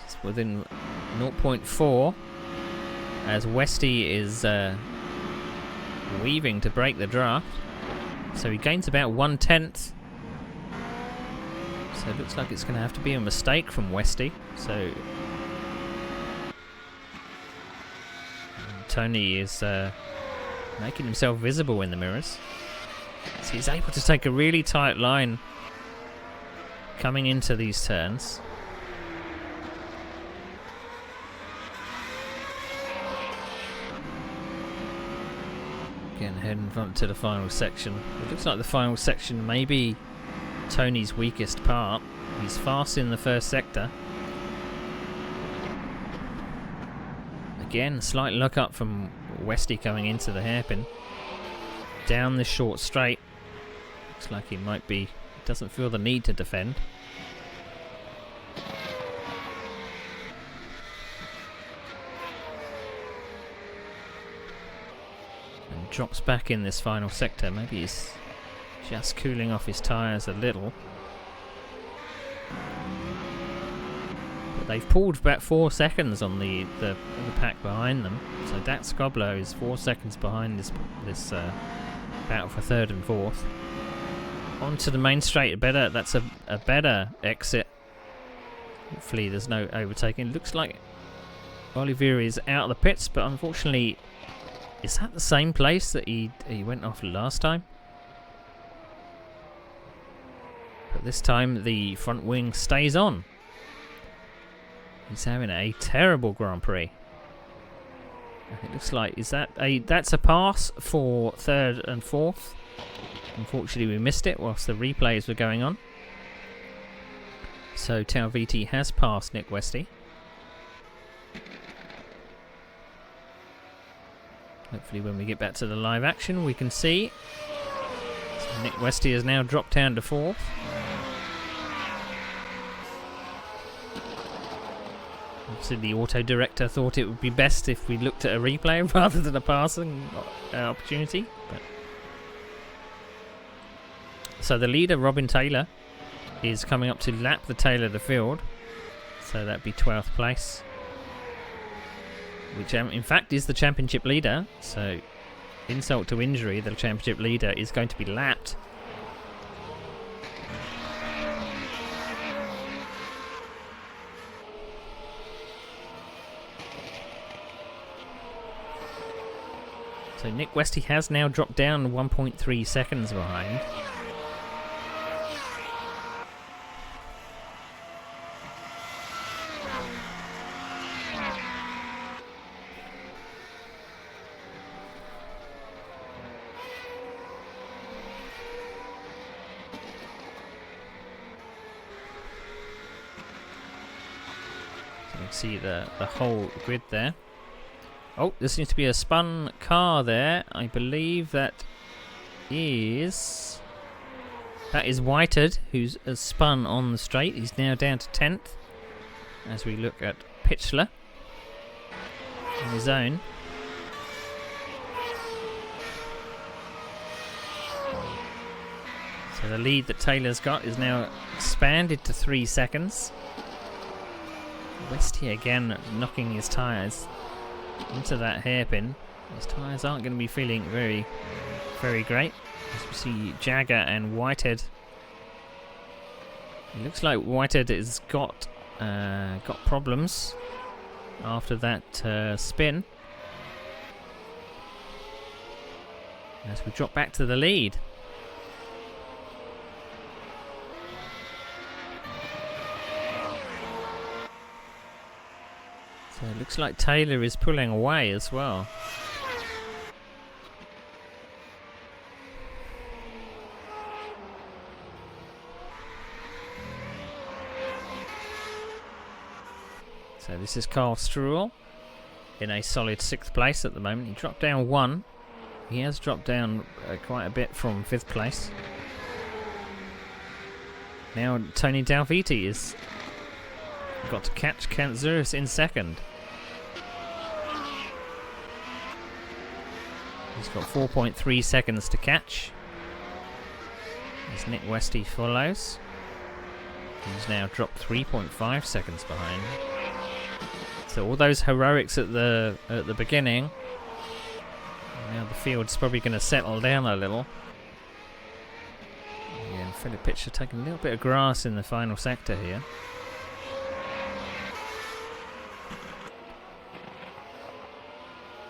It's within 0.4 as Westy is weaving to break the draft. So he gains about 1/10. So it looks like it's going to have to be a mistake from Westy. So Tony is making himself visible in the mirrors. So he's able to take a really tight line coming into these turns. Again, heading front to the final section. It looks like the final section may be Tony's weakest part. He's fast in the first sector. Again, slight look up from Westy coming into the hairpin. Down this short straight. Looks like he might be... doesn't feel the need to defend. And drops back in this final sector. Maybe he's just cooling off his tyres a little. But they've pulled back 4 seconds on the pack behind them. So Dat Skoblo is 4 seconds behind this battle for third and fourth. Onto the main straight. That's a better exit. Hopefully there's no overtaking. Looks like Oliveira is out of the pits, but unfortunately, is that the same place that he went off last time? But this time the front wing stays on. He's having a terrible Grand Prix. It looks like that's a pass for third and fourth. Unfortunately, we missed it whilst the replays were going on. So Talviti has passed Nick Westy. Hopefully when we get back to the live action we can see. So Nick Westy has now dropped down to fourth. Obviously the auto director thought it would be best if we looked at a replay rather than a passing opportunity. But so the leader, Robin Taylor, is coming up to lap the tail of the field. So that'd be 12th place. Which in fact is the championship leader. So insult to injury, the championship leader is going to be lapped. So Nick Westy has now dropped down 1.3 seconds behind. So you can see the whole grid there. Oh, there seems to be a spun car there. I believe that is Whited, who's spun on the straight. He's now down to 10th as we look at Pitchler on his own. So the lead that Taylor's got is now expanded to 3 seconds. Westy again knocking his tyres into that hairpin. His tyres aren't going to be feeling very, very great. As we see Jagger and Whitehead. It looks like Whitehead has got problems after that spin. As we drop back to the lead. So it looks like Taylor is pulling away as well. So this is Carl Struhl in a solid 6th place at the moment. He dropped down 1. He has dropped down quite a bit from 5th place. Now Tony Dalviti is got to catch Kantzuris in 2nd. He's got 4.3 seconds to catch. As Nick Westy follows. He's now dropped 3.5 seconds behind. So all those heroics at the beginning. Now the field's probably going to settle down a little. Yeah, and Philip Pitcher taking a little bit of grass in the final sector here.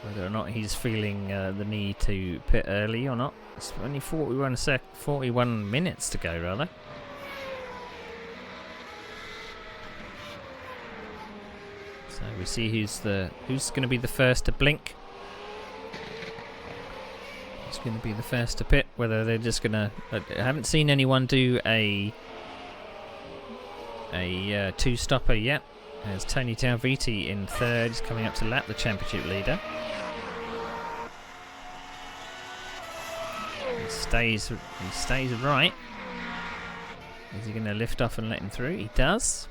Whether or not he's feeling the need to pit early or not. It's only 41 minutes to go, rather. So we see who's going to be the first to blink. Who's going to be the first to pit? Whether they're just going to... I haven't seen anyone do a two-stopper yet. There's Tony Talviti in 3rd. He's coming up to lap the championship leader. He stays right. Is he going to lift off and let him through? He does.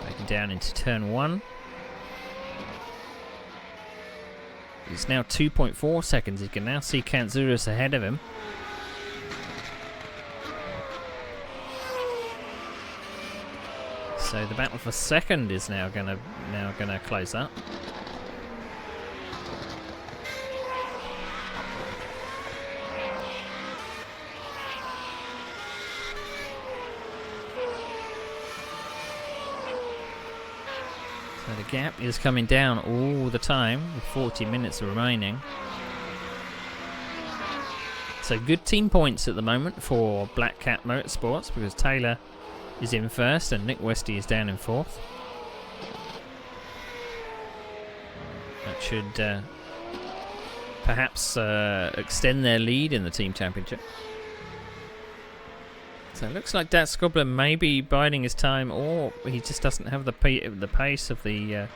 Breaking down into turn 1. It's now 2.4 seconds. He can now see Kantzouras ahead of him. So the battle for second is now gonna close up. So the gap is coming down all the time with 40 minutes remaining. So good team points at the moment for Black Cat Motorsports because Taylor is in first and Nick Westy is down in fourth. That should perhaps extend their lead in the team championship. So it looks like Dat Skobler may be biding his time, or he just doesn't have the pace of the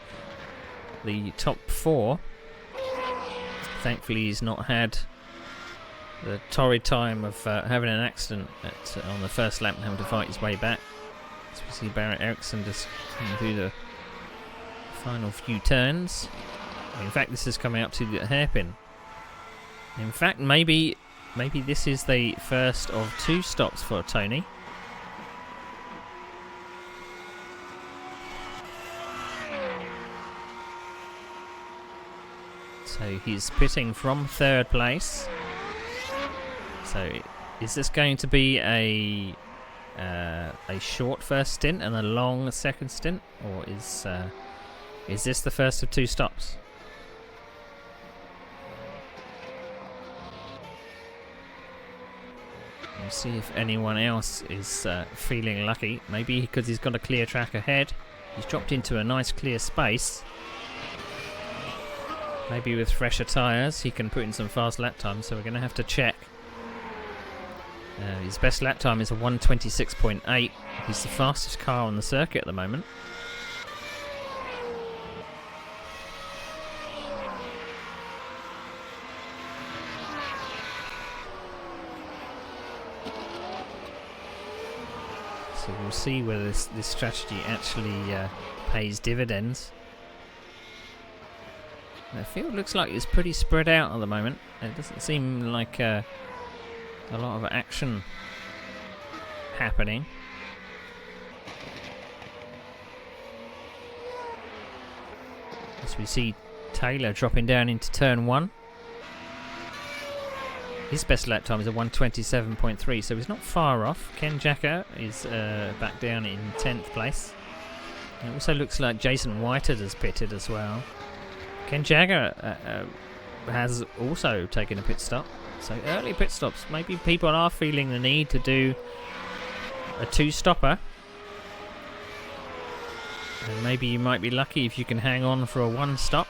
top 4. Thankfully, he's not had the torrid time of having an accident on the first lap and having to fight his way back. So we see Barrett Eriksson just coming through the final few turns. In fact, this is coming up to the hairpin. In fact, maybe this is the first of 2 stops for Tony. So he's pitting from 3rd place. So is this going to be a short first stint and a long second stint, or is this the first of 2 stops? We'll see if anyone else is feeling lucky. Maybe because he's got a clear track ahead. He's dropped into a nice clear space. Maybe with fresher tyres he can put in some fast lap times, so we're going to have to check. His best lap time is a 1:26.8. He's the fastest car on the circuit at the moment. So we'll see whether this strategy actually pays dividends. The field looks like it's pretty spread out at the moment. It doesn't seem like a lot of action happening. As we see Taylor dropping down into turn 1. His best lap time is a 1:27.3, so he's not far off. Ken Jacker is back down in 10th place. It also looks like Jason Whitehead has pitted as well. Ken Jagger has also taken a pit stop. So early pit stops. Maybe people are feeling the need to do a 2-stopper. And maybe you might be lucky if you can hang on for a 1-stop.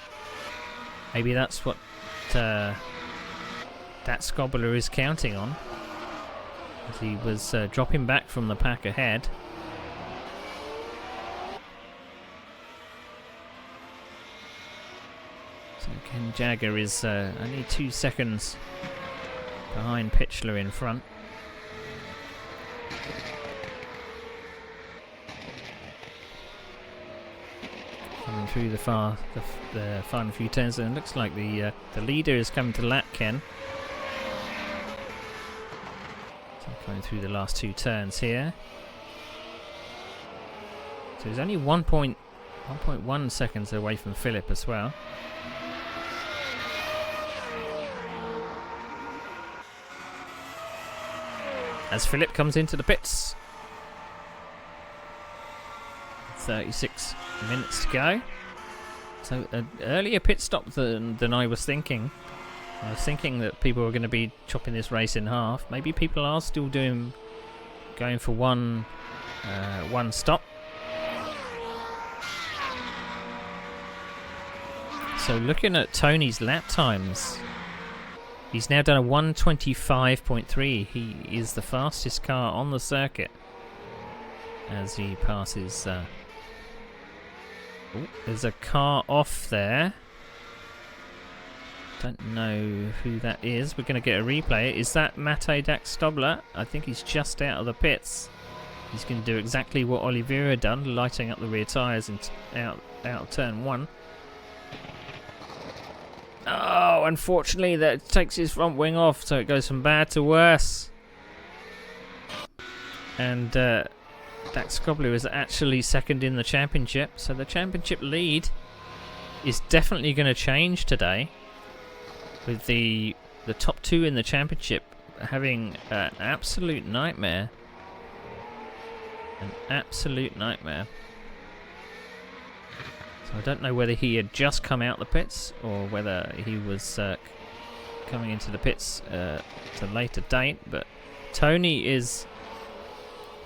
Maybe that's what Dat Skobler is counting on. As he was dropping back from the pack ahead. So Ken Jagger is only 2 seconds behind Pitchler in front. Coming through the final few turns, and it looks like the leader is coming to lap Ken. So going through the last 2 turns here. So he's only 1.1 seconds away from Philip as well. As Philip comes into the pits. 36 minutes to go. So an earlier pit stop than I was thinking. I was thinking that people were going to be chopping this race in half. Maybe people are still going for one stop. So looking at Tony's lap times, he's now done a 1:25.3. He is the fastest car on the circuit as he passes. There's a car off there. Don't know who that is. We're going to get a replay. Is that Mate Dax Stobler? I think he's just out of the pits. He's going to do exactly what Oliveira done, lighting up the rear tyres out of turn 1. Oh, unfortunately that takes his front wing off, so it goes from bad to worse. And Dax Stobler is actually second in the championship, so the championship lead is definitely going to change today, with the top 2 in the championship having an absolute nightmare. An absolute nightmare. So I don't know whether he had just come out the pits or whether he was coming into the pits at a later date, but Tony is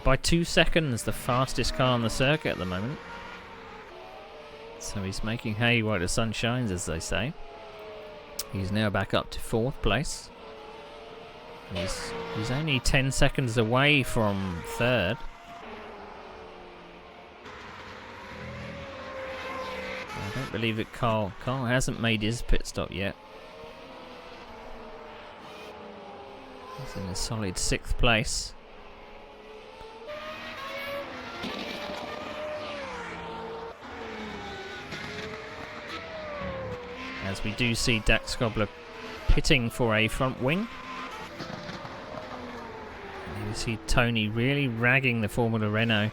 by 2 seconds the fastest car on the circuit at the moment. So he's making hay while the sun shines, as they say. He's now back up to 4th place. He's only 10 seconds away from 3rd. I don't believe that Carl hasn't made his pit stop yet. He's in a solid 6th place. As we do see Dax Stobler pitting for a front wing. And you see Tony really ragging the Formula Renault.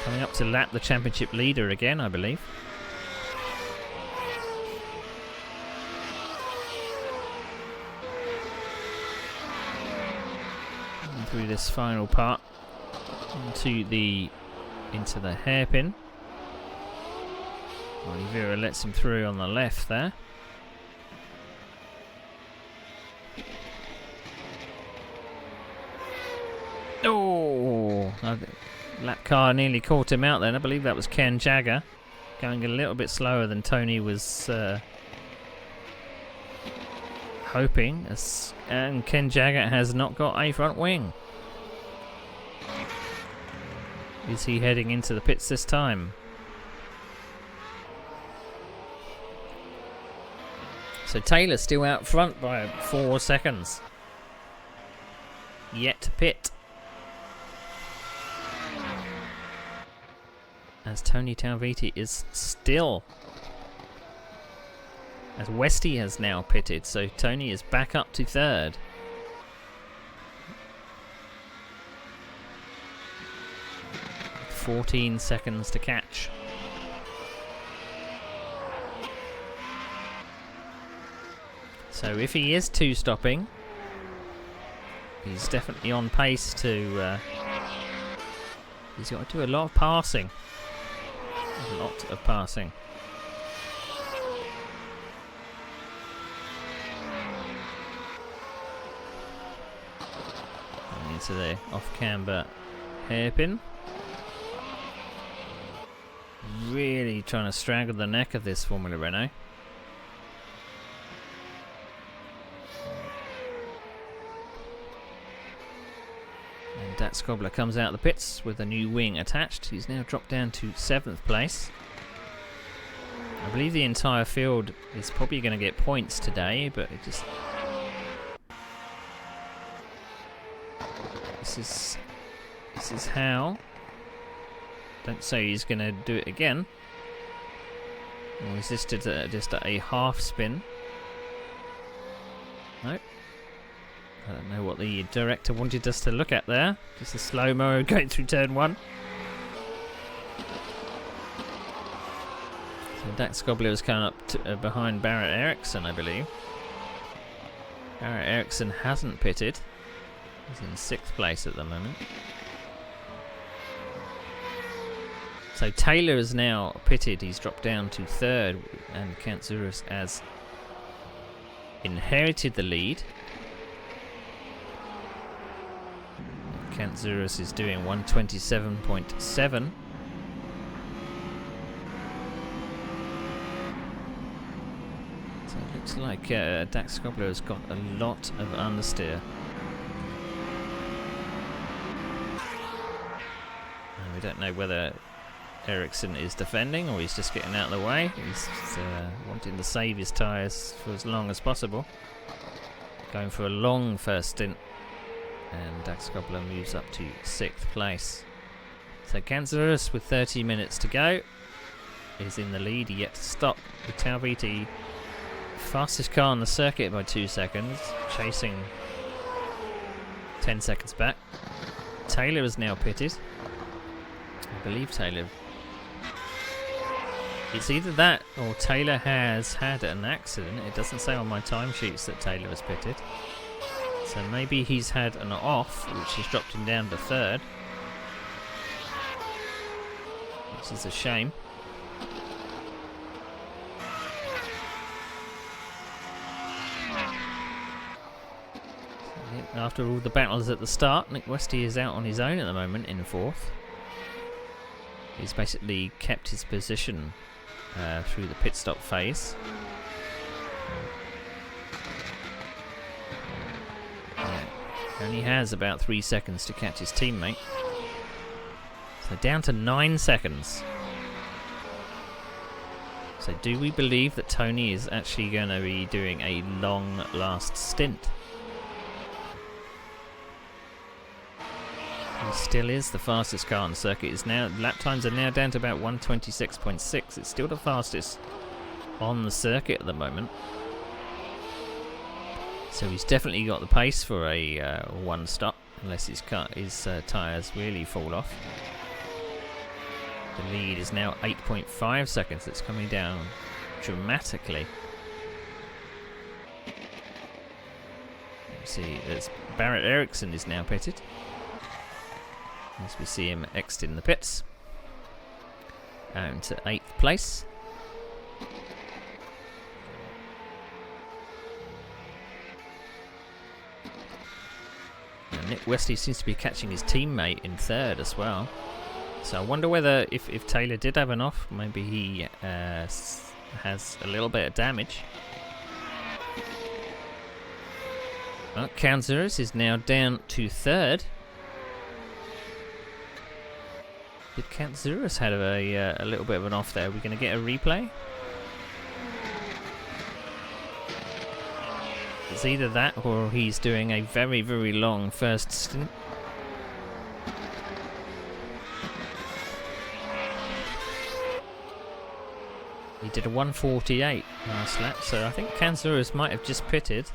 Coming up to lap the championship leader again, I believe. And through this final part into the hairpin. Oliveira lets him through on the left there. Oh! Lap car nearly caught him out then. I believe that was Ken Jagger. Going a little bit slower than Tony was hoping. And Ken Jagger has not got a front wing. Is he heading into the pits this time? So Taylor's still out front by 4 seconds. Yet to pit. As Tony Talviti is still... As Westy has now pitted, so Tony is back up to 3rd. "14 seconds to catch. So if he is 2-stopping, he's definitely on pace to... he's got to do a lot of passing. A lot of passing. Going into the off-camber hairpin. Really trying to strangle the neck of this Formula Renault. And Dax Stobler comes out of the pits with a new wing attached. He's now dropped down to 7th place. I believe the entire field is probably going to get points today, but it just... This is how. Don't say he's going to do it again. Or is this just a half spin? Nope. I don't know what the director wanted us to look at there. Just a slow-mo going through turn 1. So Dax Stobler is coming up to, behind Barrett Ericsson, I believe. Barrett Ericsson hasn't pitted. He's in 6th place at the moment. So Taylor is now pitted. He's dropped down to 3rd, and Kantsouras has inherited the lead. Kantsouras is doing 127.7. So it looks like Dax Stobler has got a lot of understeer. And we don't know whether Ericsson is defending, or he's just getting out of the way. He's wanting to save his tyres for as long as possible. Going for a long first stint. And Dax Gobbler moves up to 6th place. So Kanzurus, with 30 minutes to go, is in the lead, yet to stop. The Talviti, fastest car on the circuit by 2 seconds, chasing 10 seconds back. Taylor is now pitted. I believe Taylor... It's either that or Taylor has had an accident. It doesn't say on my timesheets that Taylor was pitted. So maybe he's had an off, which has dropped him down to 3rd. Which is a shame. After all the battles at the start, Nick Westy is out on his own at the moment in 4th. He's basically kept his position through the pit stop phase. He only has about 3 seconds to catch his teammate. So down to 9 seconds. So do we believe that Tony is actually going to be doing a long last stint? He still is the fastest car on the circuit. Is now, lap times are now down to about 1:26.6. It's still the fastest on the circuit at the moment. So he's definitely got the pace for a one stop, unless his tyres really fall off. The lead is now 8.5 seconds. It's coming down dramatically. See, there's Barrett Ericsson is now pitted. As we see him exiting the pits. Down to 8th place. And Nick Westy seems to be catching his teammate in 3rd as well. So I wonder whether if Taylor did have an off, maybe he has a little bit of damage. Well, Kanzurus is now down to 3rd. Did Kanzurus have a little bit of an off there? Are we going to get a replay? It's either that or he's doing a very, very long first stint. He did a 1:48 last lap, so I think Kanzurus might have just pitted.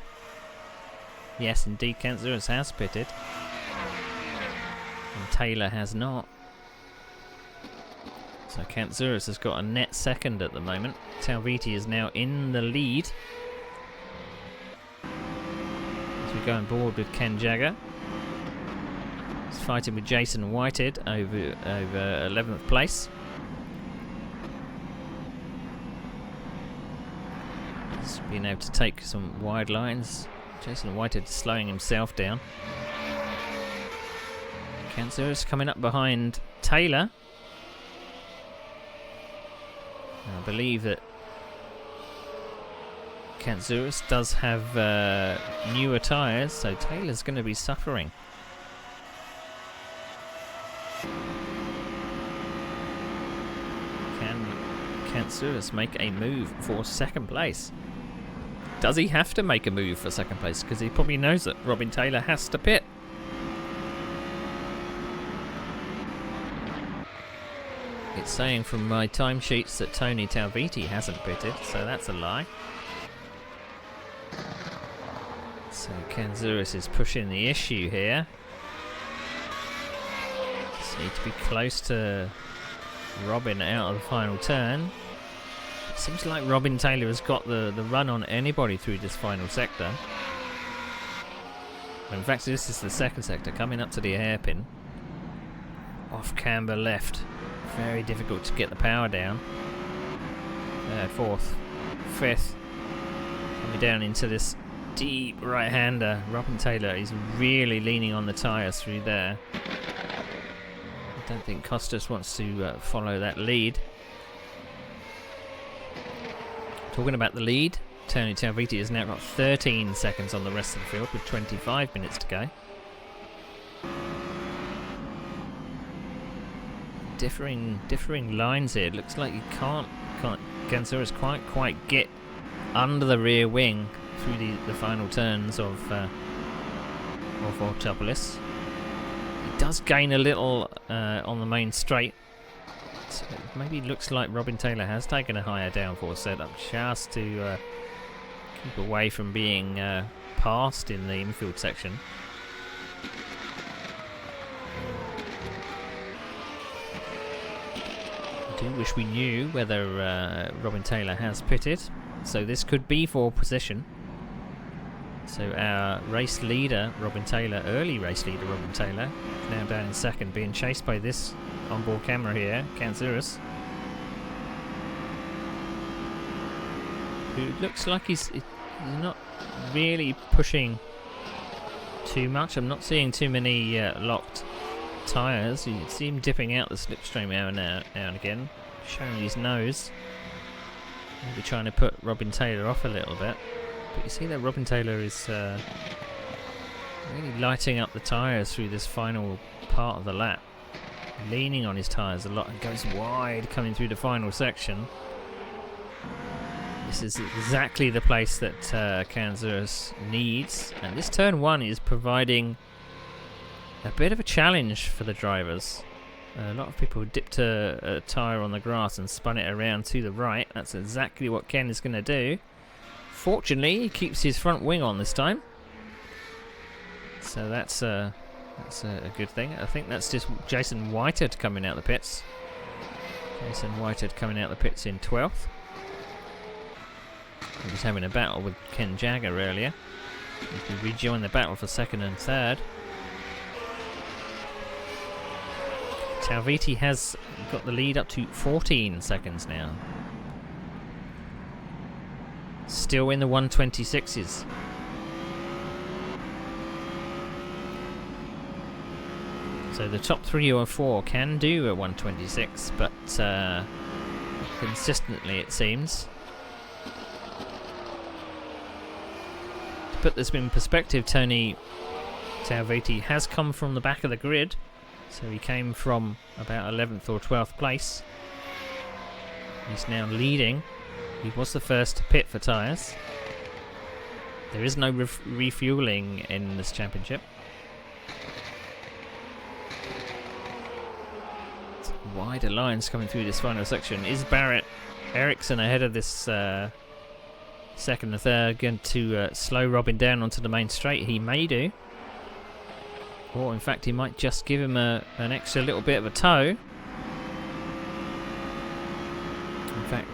Yes, indeed, Kanzurus has pitted. And Taylor has not. So Kanzurus has got a net 2nd at the moment. Talviti is now in the lead. As we go on board with Ken Jagger. He's fighting with Jason Whitehead over 11th place. He's been able to take some wide lines. Jason Whitehead slowing himself down. Kanzurus coming up behind Taylor. I believe that Kanzurus does have newer tyres, so Taylor's going to be suffering. Can Kanzurus make a move for 2nd place? Does he have to make a move for 2nd place? Because he probably knows that Robin Taylor has to pit. It's saying from my timesheets that Tony Talviti hasn't pitted, so that's a lie. So Kanzurus is pushing the issue here. Just need to be close to Robin out of the final turn. It seems like Robin Taylor has got the run on anybody through this final sector. In fact, this is the 2nd sector, coming up to the hairpin. Off camber left. Very difficult to get the power down. 4th, 5th. Coming down into this deep right-hander. Robin Taylor is really leaning on the tyres through there. I don't think Costas wants to follow that lead. Talking about the lead, Tony Talviti has now got 13 seconds on the rest of the field with 25 minutes to go. differing lines here. It looks like you can't Gansurus quite get under the rear wing through the final turns of Autopolis. He does gain a little on the main straight. So maybe it looks like Robin Taylor has taken a higher downforce setup just to keep away from being passed in the infield section. I do wish we knew whether Robin Taylor has pitted, so this could be for position. So our race leader, Robin Taylor, early race leader Robin Taylor, now down in second, being chased by this onboard camera here, Gansurus, who looks like he's not really pushing too much. I'm not seeing too many locked tyres. You see him dipping out the slipstream now and again, showing his nose. Maybe trying to put Robin Taylor off a little bit. But you see that Robin Taylor is really lighting up the tyres through this final part of the lap. Leaning on his tyres a lot and goes wide coming through the final section. This is exactly the place that Gansurus needs. And this turn 1 is providing a bit of a challenge for the drivers. A lot of people dipped a tyre on the grass and spun it around to the right. That's exactly what Ken is going to do. Fortunately, he keeps his front wing on this time. So that's a good thing. I think that's just Jason Whitehead coming out the pits. Jason Whitehead coming out the pits in 12th. He was having a battle with Ken Jagger earlier. He can rejoin the battle for second and third. Talviti has got the lead up to 14 seconds now. Still in the 126s. So the top 3 or 4 can do a 126, but consistently it seems. To put this in perspective, Tony Talviti has come from the back of the grid. So he came from about 11th or 12th place. He's now leading. He was the first to pit for tyres. There is no refueling in this championship. It's wider lines coming through this final section. Is Barrett Ericsson ahead of this second and third going to slow Robin down onto the main straight? He may do. Or in fact he might just give him an extra little bit of a tow. In fact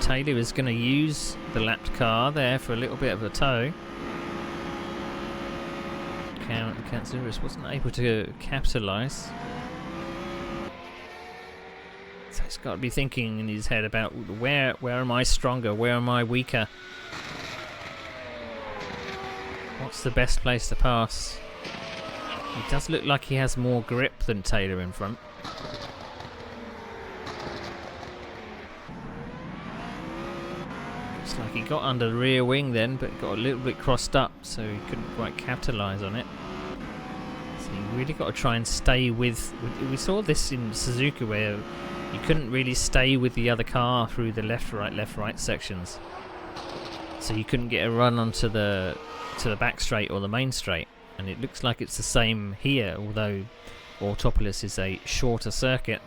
Taylor is going to use the lapped car there for a little bit of a tow. Gansurus wasn't able to capitalise. So he's got to be thinking in his head about where am I stronger, where am I weaker? What's the best place to pass? It does look like he has more grip than Taylor in front. Looks like he got under the rear wing then, but got a little bit crossed up, so he couldn't quite capitalise on it. So you really got to try and stay with... We saw this in Suzuka where you couldn't really stay with the other car through the left-right sections. So you couldn't get a run onto the back straight or the main straight. And it looks like it's the same here, although Autopolis is a shorter circuit.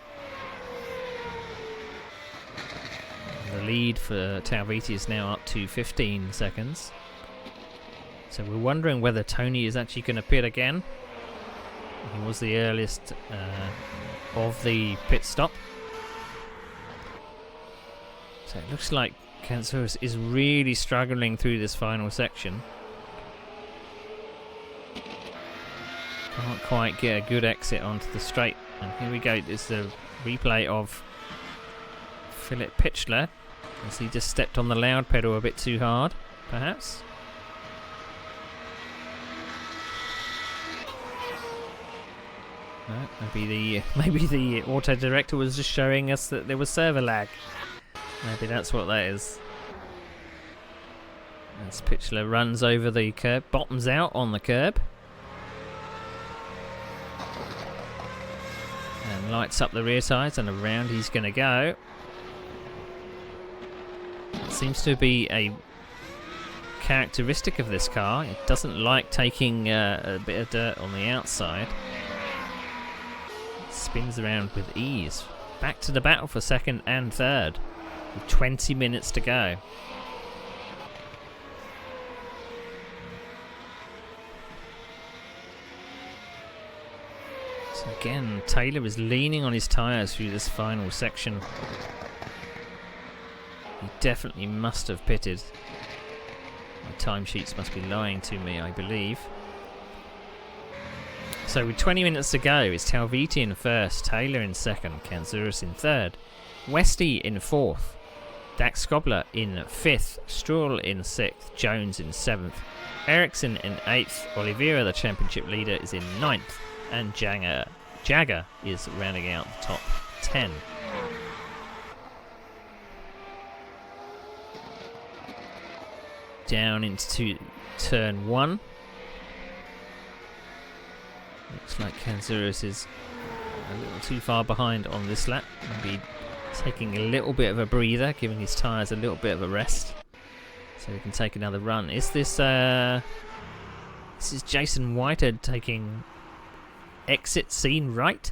The lead for Talviti is now up to 15 seconds. So we're wondering whether Tony is actually going to pit again. He was the earliest of the pit stop. So it looks like Gansurus is really struggling through this final section. Can't quite get a good exit onto the straight. And here we go. It's the replay of Philip Pitchler as he just stepped on the loud pedal a bit too hard, perhaps. Maybe the auto director was just showing us that there was server lag. Maybe that's what that is. As Pitchler runs over the curb, bottoms out on the curb. And Lights up the rear tyres and around he's going to go. Seems to be a characteristic of this car. It doesn't like taking a bit of dirt on the outside. It spins around with ease. Back to the battle for second and third with 20 minutes to go. So again, Taylor is leaning on his tyres through this final section. He definitely must have pitted. My timesheets must be lying to me, I believe. So with 20 minutes to go, it's Talviti in first, Taylor in second, Kanzouras in third, Westy in fourth, Dax Skobler in fifth, Stroll in sixth, Jones in seventh, Ericsson in eighth, Oliveira, the championship leader, is in ninth, and Jagger is rounding out the top 10. Down into turn 1. Looks like Kanzouras is a little too far behind on this lap. Maybe taking a little bit of a breather, giving his tyres a little bit of a rest, so he can take another run. Is this this is Jason Whitehead taking exit scene right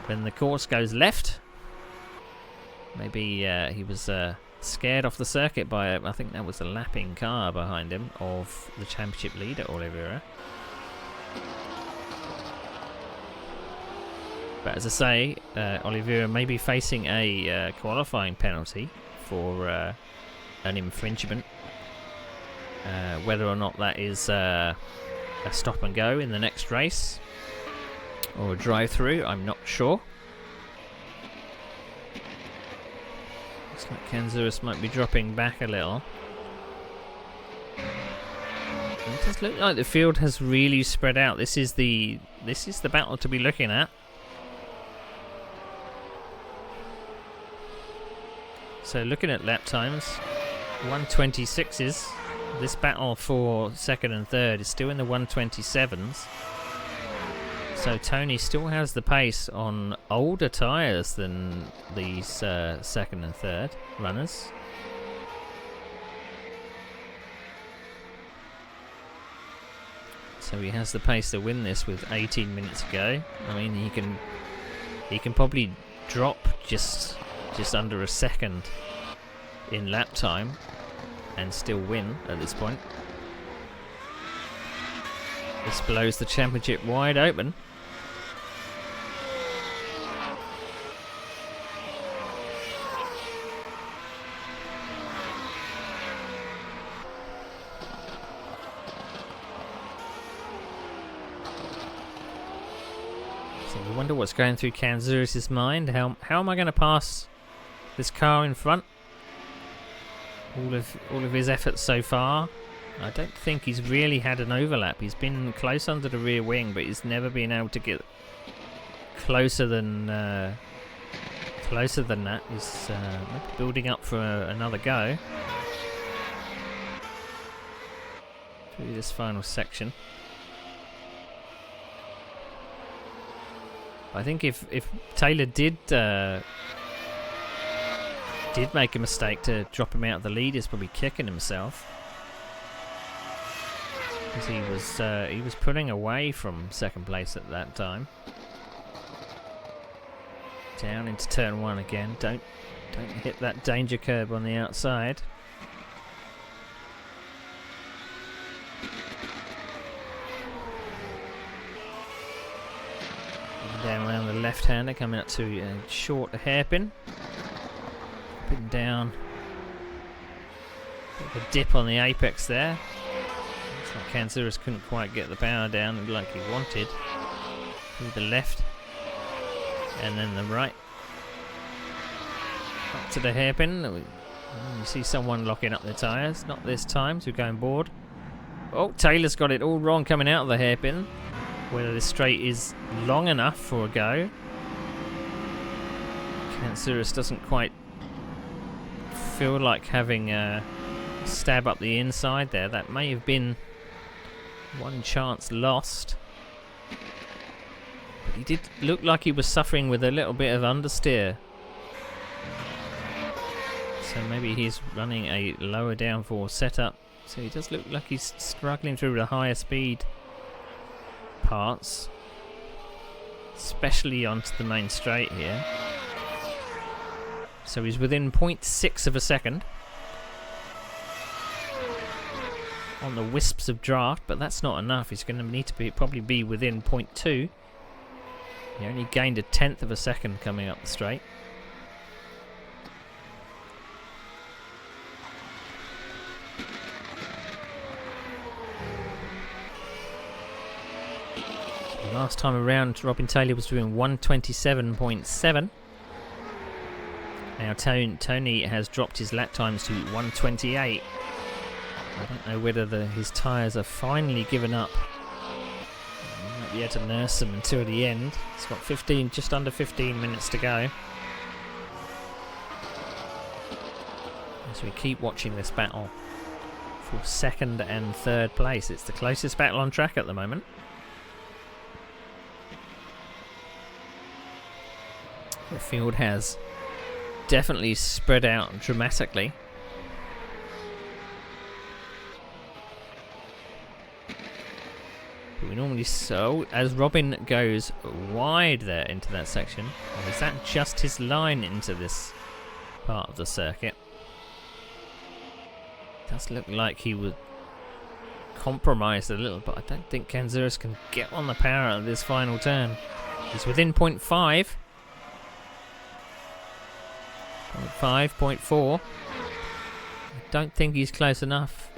when the course goes left? Maybe he was scared off the circuit by I think that was a lapping car behind him of the championship leader Oliveira. But as I say, Oliveira may be facing a qualifying penalty for an infringement. Whether or not that is a stop and go in the next race or a drive-through, I'm not sure. Looks like Kanzouras might be dropping back a little. It does look like the field has really spread out. This is the battle to be looking at. So looking at lap times, 126s. This battle for second and third is still in the 127s. So Tony still has the pace on older tyres than these second and third runners. So he has the pace to win this with 18 minutes to go. I mean, he can probably drop just under a second in lap time and still win at this point. This blows the championship wide open. So I wonder what's going through Kanzouras' mind. How am I going to pass this car in front? All of his efforts so far, I don't think he's really had an overlap. He's been close under the rear wing, but he's never been able to get closer than that. He's building up for another go through this final section. I think if Taylor did make a mistake to drop him out of the lead, he's probably kicking himself, because he was pulling away from second place at that time. Down into turn 1 again. Don't hit that danger curb on the outside. Down around the left-hander, coming up to a short hairpin. Up down. Bit of a dip on the apex there. Looks like Kanzouras couldn't quite get the power down like he wanted. Through the left. And then the right. Up to the hairpin. You see someone locking up their tyres. Not this time, so we're going board. Oh, Taylor's got it all wrong coming out of the hairpin. Whether this straight is long enough for a go. Kanzouras doesn't quite feel like having a stab up the inside there. That may have been one chance lost. But he did look like he was suffering with a little bit of understeer. So maybe he's running a lower downforce setup. So he does look like he's struggling through the higher speed parts, especially onto the main straight here. So he's within 0.6 of a second on the wisps of draft, but that's not enough. He's going to need to probably be within 0.2. He only gained a tenth of a second coming up the straight. Last time around, Robin Taylor was doing 127.7. Now Tony has dropped his lap times to 128. I don't know whether his tyres are finally given up. He might be able to nurse them until the end. It's got just under 15 minutes to go. As we keep watching this battle for second and third place. It's the closest battle on track at the moment. The field has definitely spread out dramatically. But we normally as Robin goes wide there into that section, or is that just his line into this part of the circuit? Does look like he would compromise a little, but I don't think Kanzuris can get on the power of this final turn. He's within 0.5. 0.5, 0.4. I don't think he's close enough.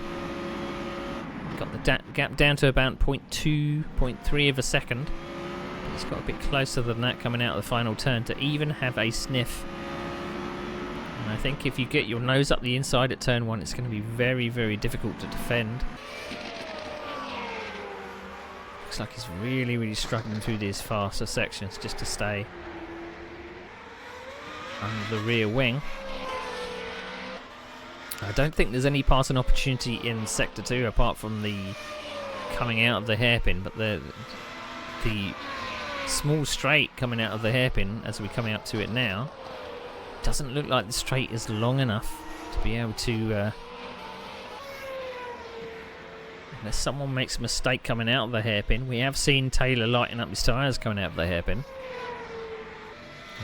Got the gap down to about 0.2, 0.3 of a second. But he's got a bit closer than that coming out of the final turn to even have a sniff. And I think if you get your nose up the inside at turn 1, it's going to be very, very difficult to defend. Looks like he's really, really struggling through these faster sections just to stay under the rear wing. I don't think there's any passing opportunity in Sector 2 apart from the coming out of the hairpin, but the small straight coming out of the hairpin as we're coming up to it now doesn't look like the straight is long enough to be able to unless someone makes a mistake coming out of the hairpin. We have seen Taylor lighten up his tyres coming out of the hairpin.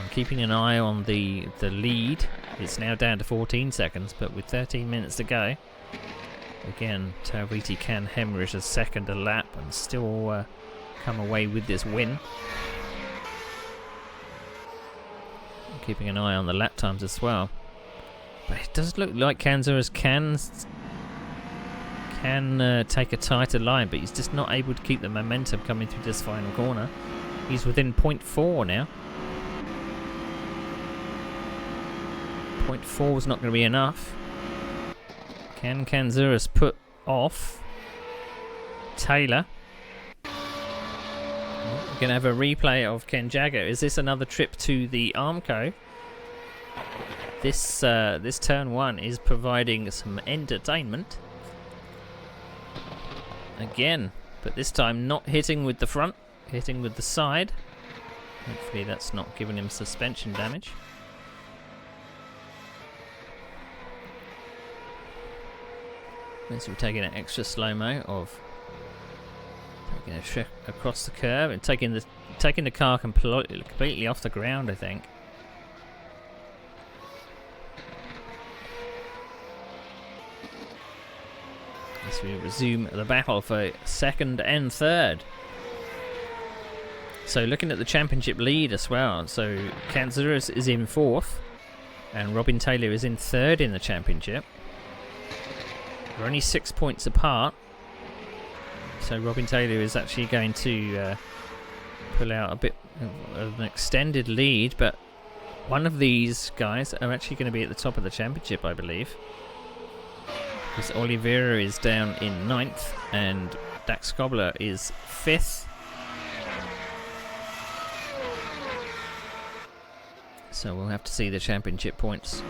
I'm keeping an eye on the lead. It's now down to 14 seconds, but with 13 minutes to go, again, Tauriti can hemorrhage a second a lap and still come away with this win. I'm keeping an eye on the lap times as well. But it does look like Kanzuris can take a tighter line, but he's just not able to keep the momentum coming through this final corner. He's within 0.4 now. 0.4 is not going to be enough. Can Kanzuris put off Taylor? We're going to have a replay of Ken Jagger. Is this another trip to the Armco? This turn 1 is providing some entertainment. Again, but this time not hitting with the front, hitting with the side. Hopefully that's not giving him suspension damage. So we're taking an extra slow-mo of taking a trip across the curve and taking the car completely off the ground, I think. As we resume the battle for second and third. So looking at the championship lead as well, so Kanzuris is in 4th and Robin Taylor is in 3rd in the championship. We're only 6 points apart, so Robin Taylor is actually going to pull out a bit of an extended lead, but one of these guys are actually going to be at the top of the championship, I believe, because Oliveira is down in 9th and Dax Cobbler is 5th. So we'll have to see the championship points.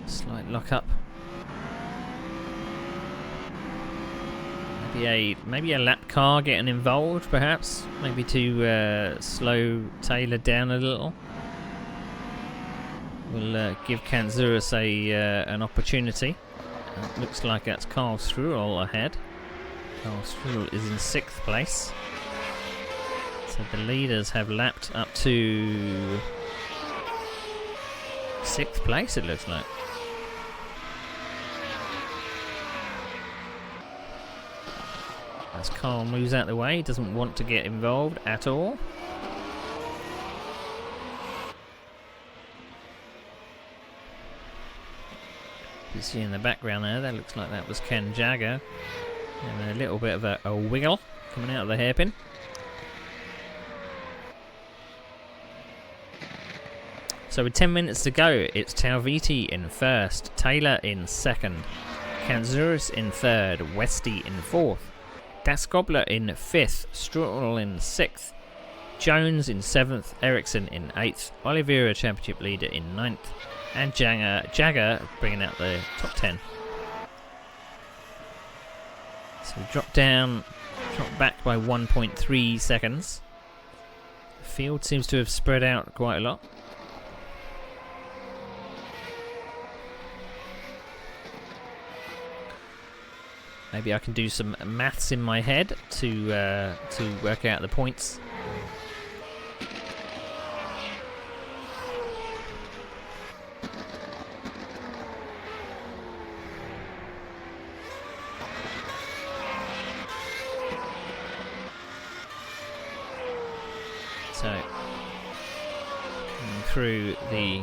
Slight lock up. Maybe a lap car getting involved, perhaps. Maybe to slow Taylor down a little. We'll give Kanzurus an opportunity. Looks like that's Karl Struhl ahead. Karl Struhl is in 6th place. So the leaders have lapped up to 6th place, it looks like. As Karl moves out of the way, he doesn't want to get involved at all. You see in the background there, that looks like that was Ken Jagger. And a little bit of a wiggle coming out of the hairpin. So with 10 minutes to go, it's Talviti in 1st, Taylor in 2nd, Kanzurus in 3rd, Westy in 4th, Daskobler in 5th, Struhl in 6th, Jones in 7th, Ericsson in 8th, Oliveira championship leader in 9th, and Jagger bringing out the top 10. So we drop back by 1.3 seconds. The field seems to have spread out quite a lot. Maybe I can do some maths in my head to work out the points. So, coming through the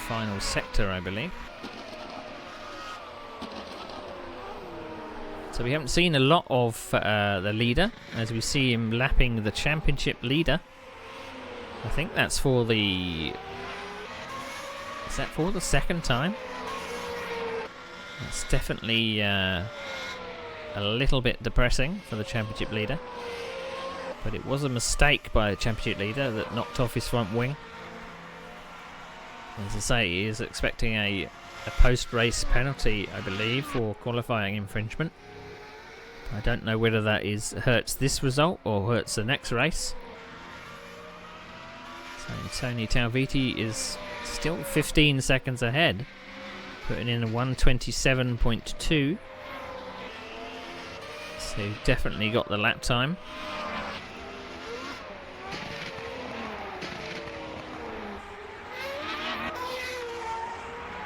final sector, I believe. So we haven't seen a lot of the leader, as we see him lapping the championship leader. I think that's for the... Is that for the 2nd time? It's definitely a little bit depressing for the championship leader. But it was a mistake by the championship leader that knocked off his front wing. As I say, he is expecting a post-race penalty, I believe, for qualifying infringement. I don't know whether that hurts this result or hurts the next race. So Tony Talviti is still 15 seconds ahead, putting in a 1:27.2. So definitely got the lap time.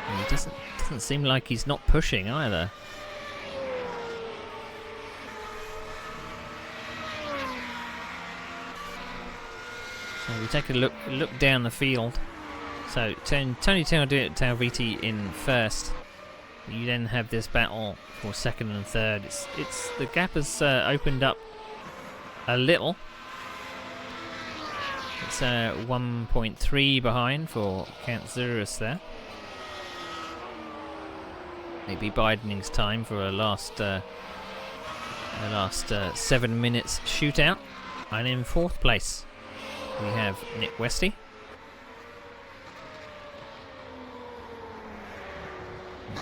And it doesn't seem like he's not pushing either. So we take a look down the field. So Tony Talviti in 1st. You then have this battle for 2nd and 3rd. It's the gap has opened up a little. It's 1.3 behind for Kanzurus there. Maybe biding his time for a last 7 minutes shootout. And in 4th place, we have Nick Westy.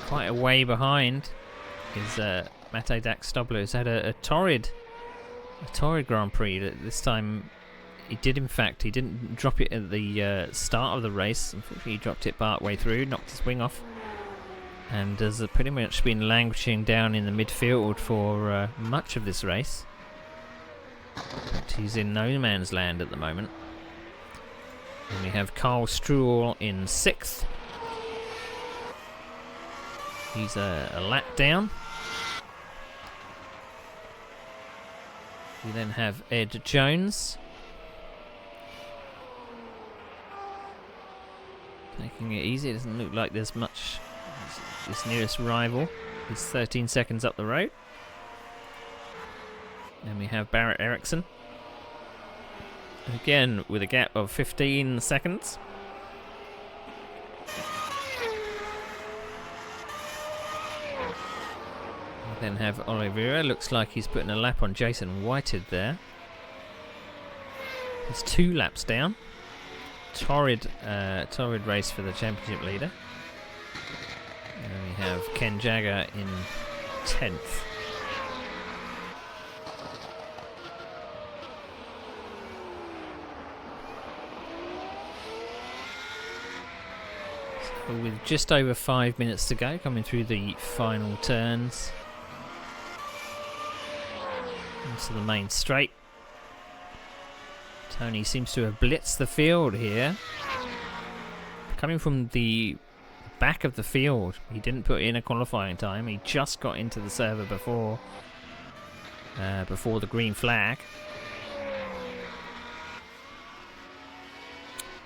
Quite a way behind is Mate Daskobler, who's had a torrid Grand Prix. This time he didn't drop it at the start of the race. Unfortunately, he dropped it part way through, knocked his wing off, and has pretty much been languishing down in the midfield for much of this race. But he's in no man's land at the moment. And we have Karl Struhl in 6th. He's a lap down. We then have Ed Jones. Taking it easy. It doesn't look like there's much. His nearest rival is 13 seconds up the road. And we have Barrett Ericsson. Again, with a gap of 15 seconds. We then have Oliveira. Looks like he's putting a lap on Jason Whitehead there. He's 2 laps down. Torrid race for the championship leader. And we have Ken Jagger in 10th. So with just over 5 minutes to go, coming through the final turns into the main straight. Tony seems to have blitzed the field here. Coming from the back of the field, he didn't put in a qualifying time. He just got into the server before the green flag.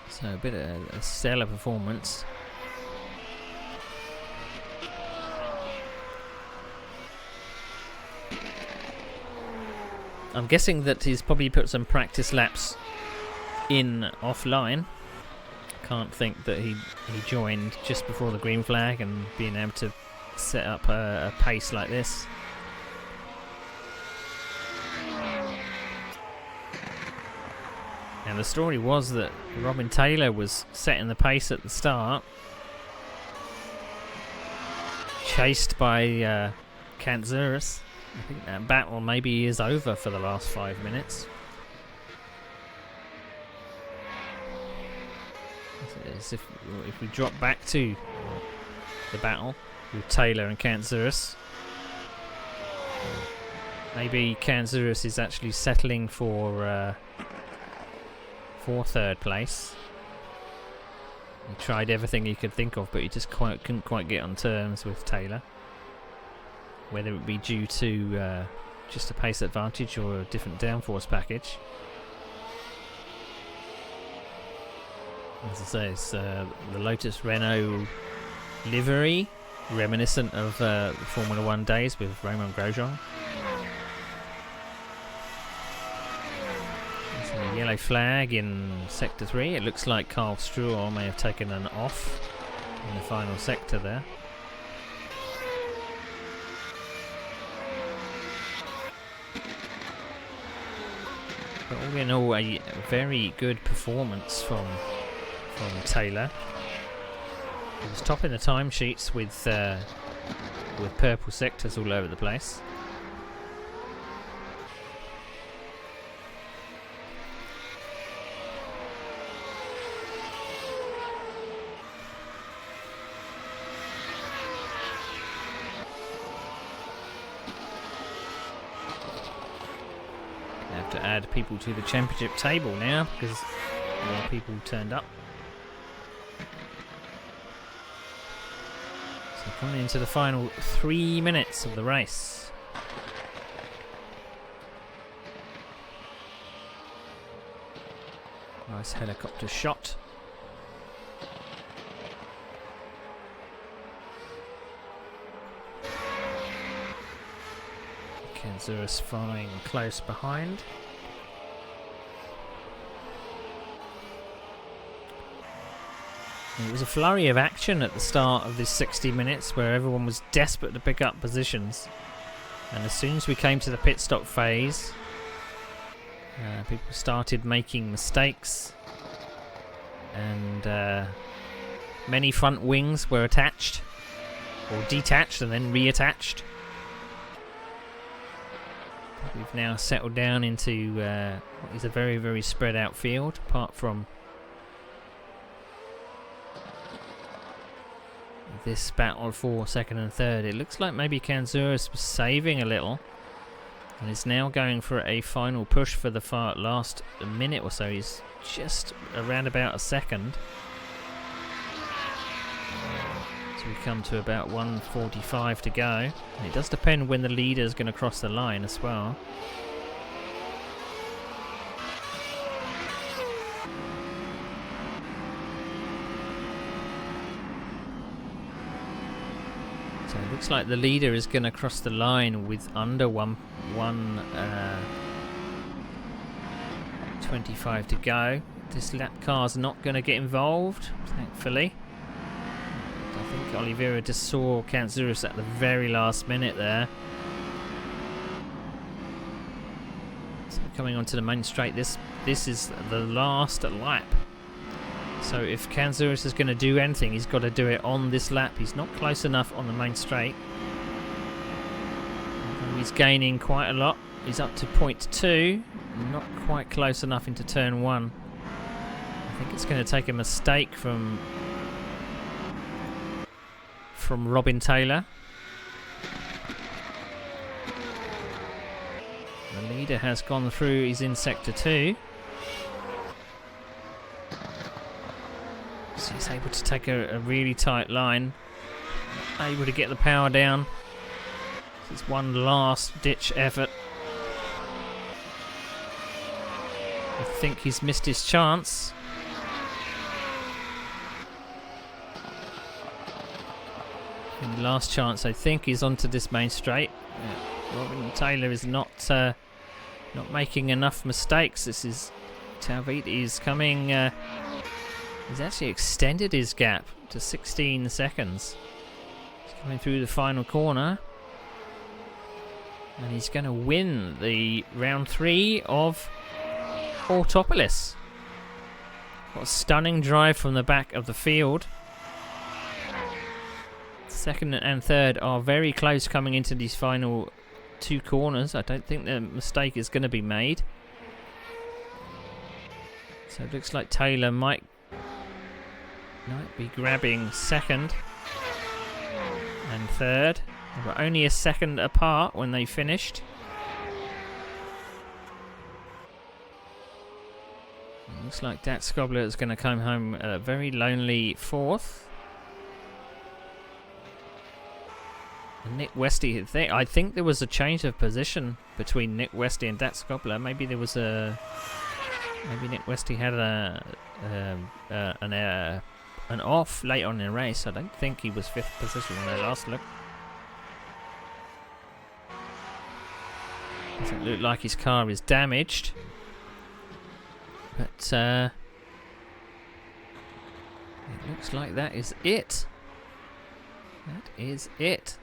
So a bit of a stellar performance. I'm guessing that he's probably put some practice laps in offline. Can't think that he joined just before the green flag and being able to set up a pace like this. And the story was that Robin Taylor was setting the pace at the start, chased by Kanzurus. I think that battle maybe is over for the last 5 minutes. As if we drop back to the battle with Taylor and Kanzurus, maybe Kanzurus is actually settling for third place. He tried everything he could think of, but he just couldn't quite get on terms with Taylor. Whether it be due to just a pace advantage or a different downforce package. As I say, it's the Lotus Renault livery, reminiscent of the Formula 1 days with Romain Grosjean. There's a yellow flag in Sector 3. It looks like Carl Struhl may have taken an off in the final sector there. But all in all, a very good performance from Taylor. He was top in the timesheets with purple sectors all over the place. Have to add people to the championship table now because more people turned up. So coming into the final 3 minutes of the race. Nice helicopter shot. Kanzurus following close behind. It was a flurry of action at the start of this 60 minutes where everyone was desperate to pick up positions. And as soon as we came to the pit stop phase, people started making mistakes. And many front wings were attached, or detached and then reattached. We've now settled down into what is a very, very spread out field, apart from this battle for second and third. It looks like maybe Kanzurus was saving a little and is now going for a final push for the last minute or so. He's just around about a second. So we come to about 1:45 to go. And it does depend when the leader is going to cross the line as well. So it looks like the leader is going to cross the line with under 1:25 to go. This lap car's not going to get involved, thankfully. I think Oliveira just saw Kanzurus at the very last minute there. So coming onto the main straight, this is the last lap. So if Kanzurus is going to do anything, he's got to do it on this lap. He's not close enough on the main straight. He's gaining quite a lot. He's up to 0.2. Not quite close enough into turn 1. I think it's going to take a mistake from Robin Taylor. The leader has gone through. He's in sector 2. So he's able to take a really tight line. Able to get the power down. This is one last ditch effort. I think he's missed his chance. And the last chance, I think, is onto this main straight. Robin Taylor is not making enough mistakes. This is Tauviti is coming. He's actually extended his gap to 16 seconds. He's coming through the final corner. And he's going to win the round 3 of Autopolis. What a stunning drive from the back of the field. Second and third are very close coming into these final 2 corners. I don't think the mistake is going to be made. So it looks like Taylor might be grabbing second and third. They were only a second apart when they finished. It looks like Dat Skobler is going to come home a very lonely 4th. And Nick Westy, I think there was a change of position between Nick Westy and Dat Skobler. Maybe there was maybe Nick Westy had an off late on in the race. I don't think he was 5th position when I last looked. Doesn't look like his car is damaged. But it looks like that is it. That is it.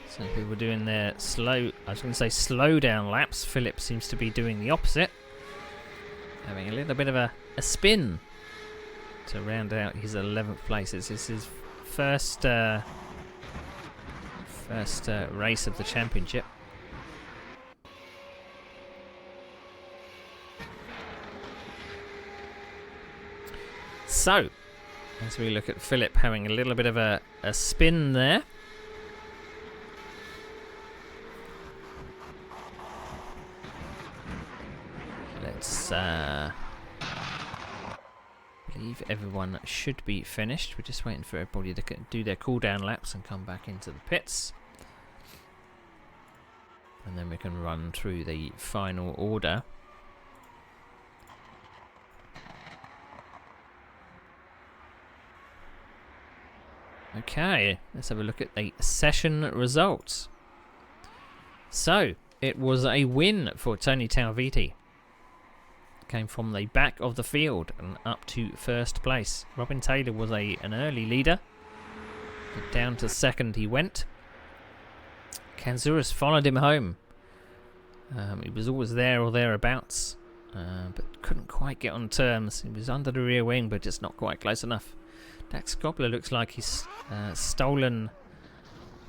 So people doing their slow down laps. Philip seems to be doing the opposite. Having a little bit of a spin to round out his 11th place. This is his first race of the championship. So, as we look at Philip having a little bit of a spin there. Let's believe everyone should be finished. We're just waiting for everybody to do their cool down laps and come back into the pits. And then we can run through the final order. Okay, let's have a look at the session results. So, it was a win for Tony Tauviti. Came from the back of the field and up to 1st place. Robin Taylor was an early leader. But down to 2nd he went. Kanzouras followed him home. He was always there or thereabouts, but couldn't quite get on terms. He was under the rear wing, but just not quite close enough. Dax Gobler looks like he's stolen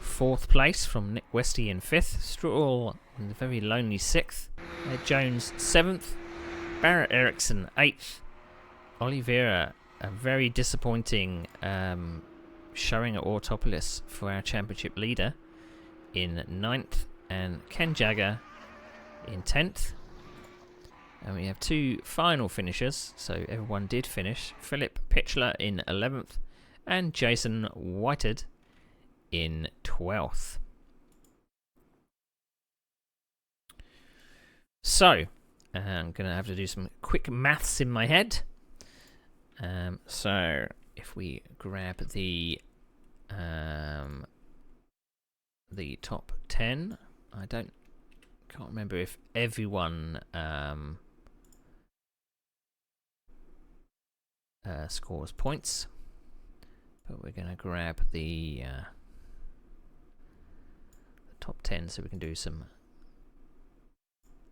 4th place from Nick Westy in 5th. Struhl in the very lonely 6th. Ed Jones 7th. Barrett Eriksson 8th. Oliveira, a very disappointing showing at Autopolis for our championship leader, in 9th. And Ken Jagger in 10th. And we have 2 final finishers, so everyone did finish. Philip Pitchler in 11th and Jason Whited in 12th. So, I'm going to have to do some quick maths in my head. So, if we grab the top 10, can't remember if everyone scores points, but we're going to grab the top 10 so we can do some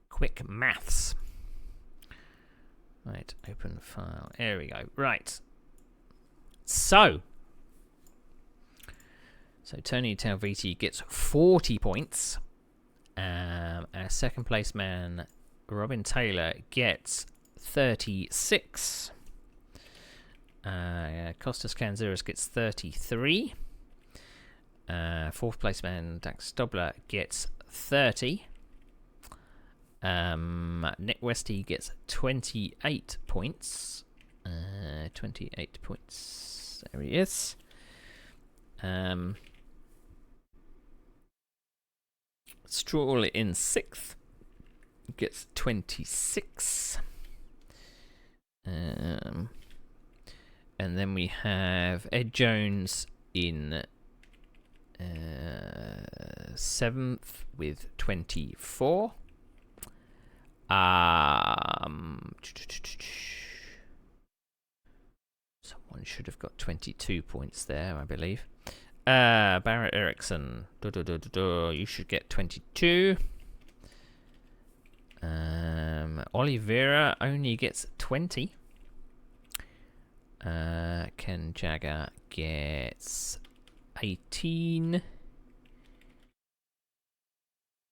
quick maths. Right, open file. There we go. Right, So Tony Talviti gets 40 points. Our second place man, Robin Taylor, gets 36. Costas Kanzouras gets 33. Fourth place man, Dax Dobler, gets 30. Nick Westy gets 28 points. 28 points. There he is. Stroll in 6th gets 26. And then we have Ed Jones in 7th with 24. Someone should have got 22 points there, I believe. Barrett Eriksson, you should get 22. Oliveira only gets 20. Ken Jagger gets 18.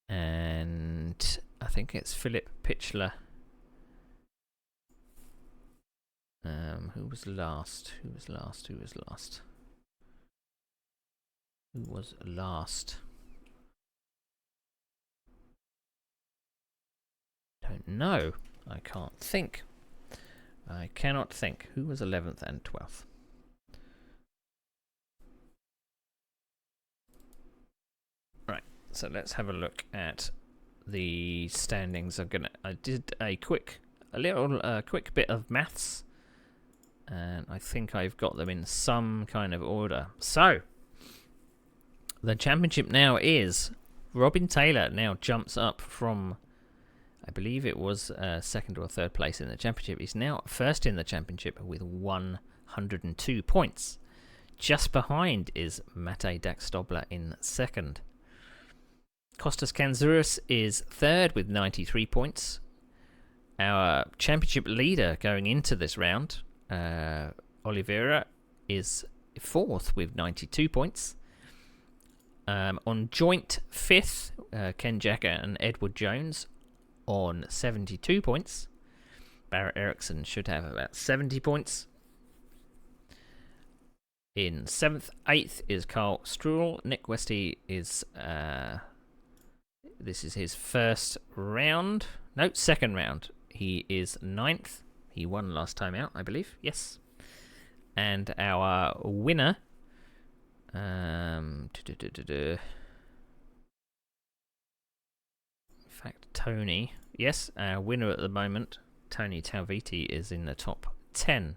And I think it's Philip Pitchler. Who was last? Don't know. I can't think. I cannot think. Who was 11th and 12th? Right. So let's have a look at the standings. I did a quick bit of maths, and I think I've got them in some kind of order. So the championship now is Robin Taylor now jumps up from, I believe it was second or third place in the championship. He's now first in the championship with 102 points. Just behind is Matej Daxdobler in second. Costas Kanzouras is third with 93 points. Our championship leader going into this round, Oliveira, is fourth with 92 points. On joint fifth, Ken Jagger and Edward Jones on 72 points. Barrett Eriksson should have about 70 points. In 7th, 8th is Carl Struhl. Nick Westy is... this is his first round. No, second round. He is 9th. He won last time out, I believe. Yes. And our winner... in fact, Tony... Yes, our winner at the moment, Tony Talviti, is in the top 10.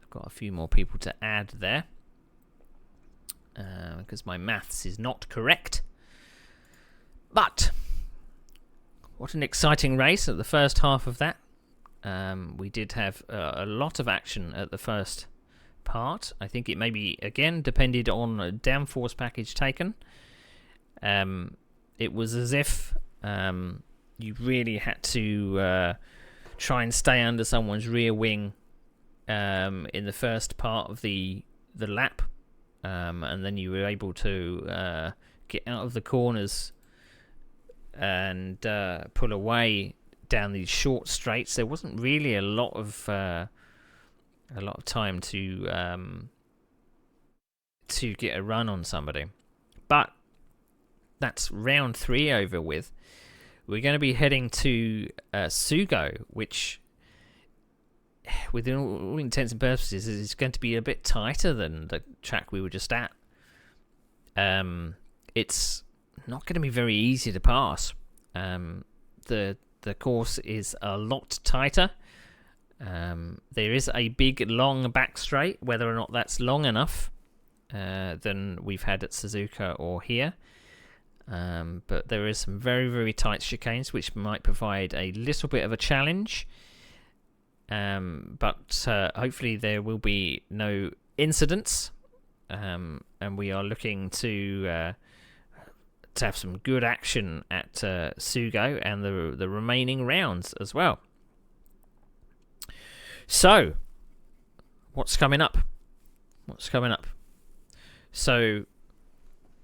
I've got a few more people to add there. Because my maths is not correct. But what an exciting race at the first half of that. We did have a lot of action at the first part. I think it maybe, again, depended on a downforce package taken. It was as if you really had to try and stay under someone's rear wing in the first part of the lap. And then you were able to get out of the corners and pull away down these short straights. There wasn't really a lot of time to get a run on somebody. But that's round 3 over with. We're going to be heading to Sugo, which, with all intents and purposes, is going to be a bit tighter than the track we were just at. It's not going to be very easy to pass. The course is a lot tighter. There is a big long back straight. Whether or not that's long enough than we've had at Suzuka or here. But there is some very, very tight chicanes which might provide a little bit of a challenge. But hopefully there will be no incidents. And we are looking to have some good action at Sugo and the remaining rounds as well. So, what's coming up? what's coming up? So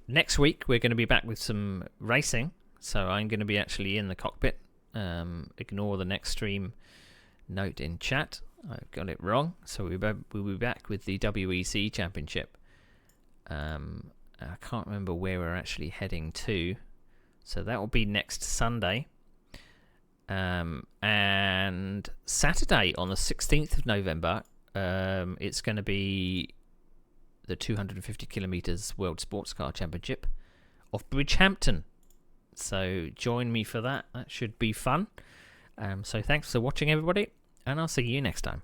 next week we're going to be back with some racing. So I'm going to be actually in the cockpit. Ignore the next stream note in chat. I've got it wrong. So we'll be back with the WEC Championship. I can't remember where we're actually heading to. So that will be next Sunday. And Saturday on the 16th of November, it's going to be the 250 kilometers World Sports Car Championship of Bridgehampton. So join me for that. That should be fun. So thanks for watching, everybody, and I'll see you next time.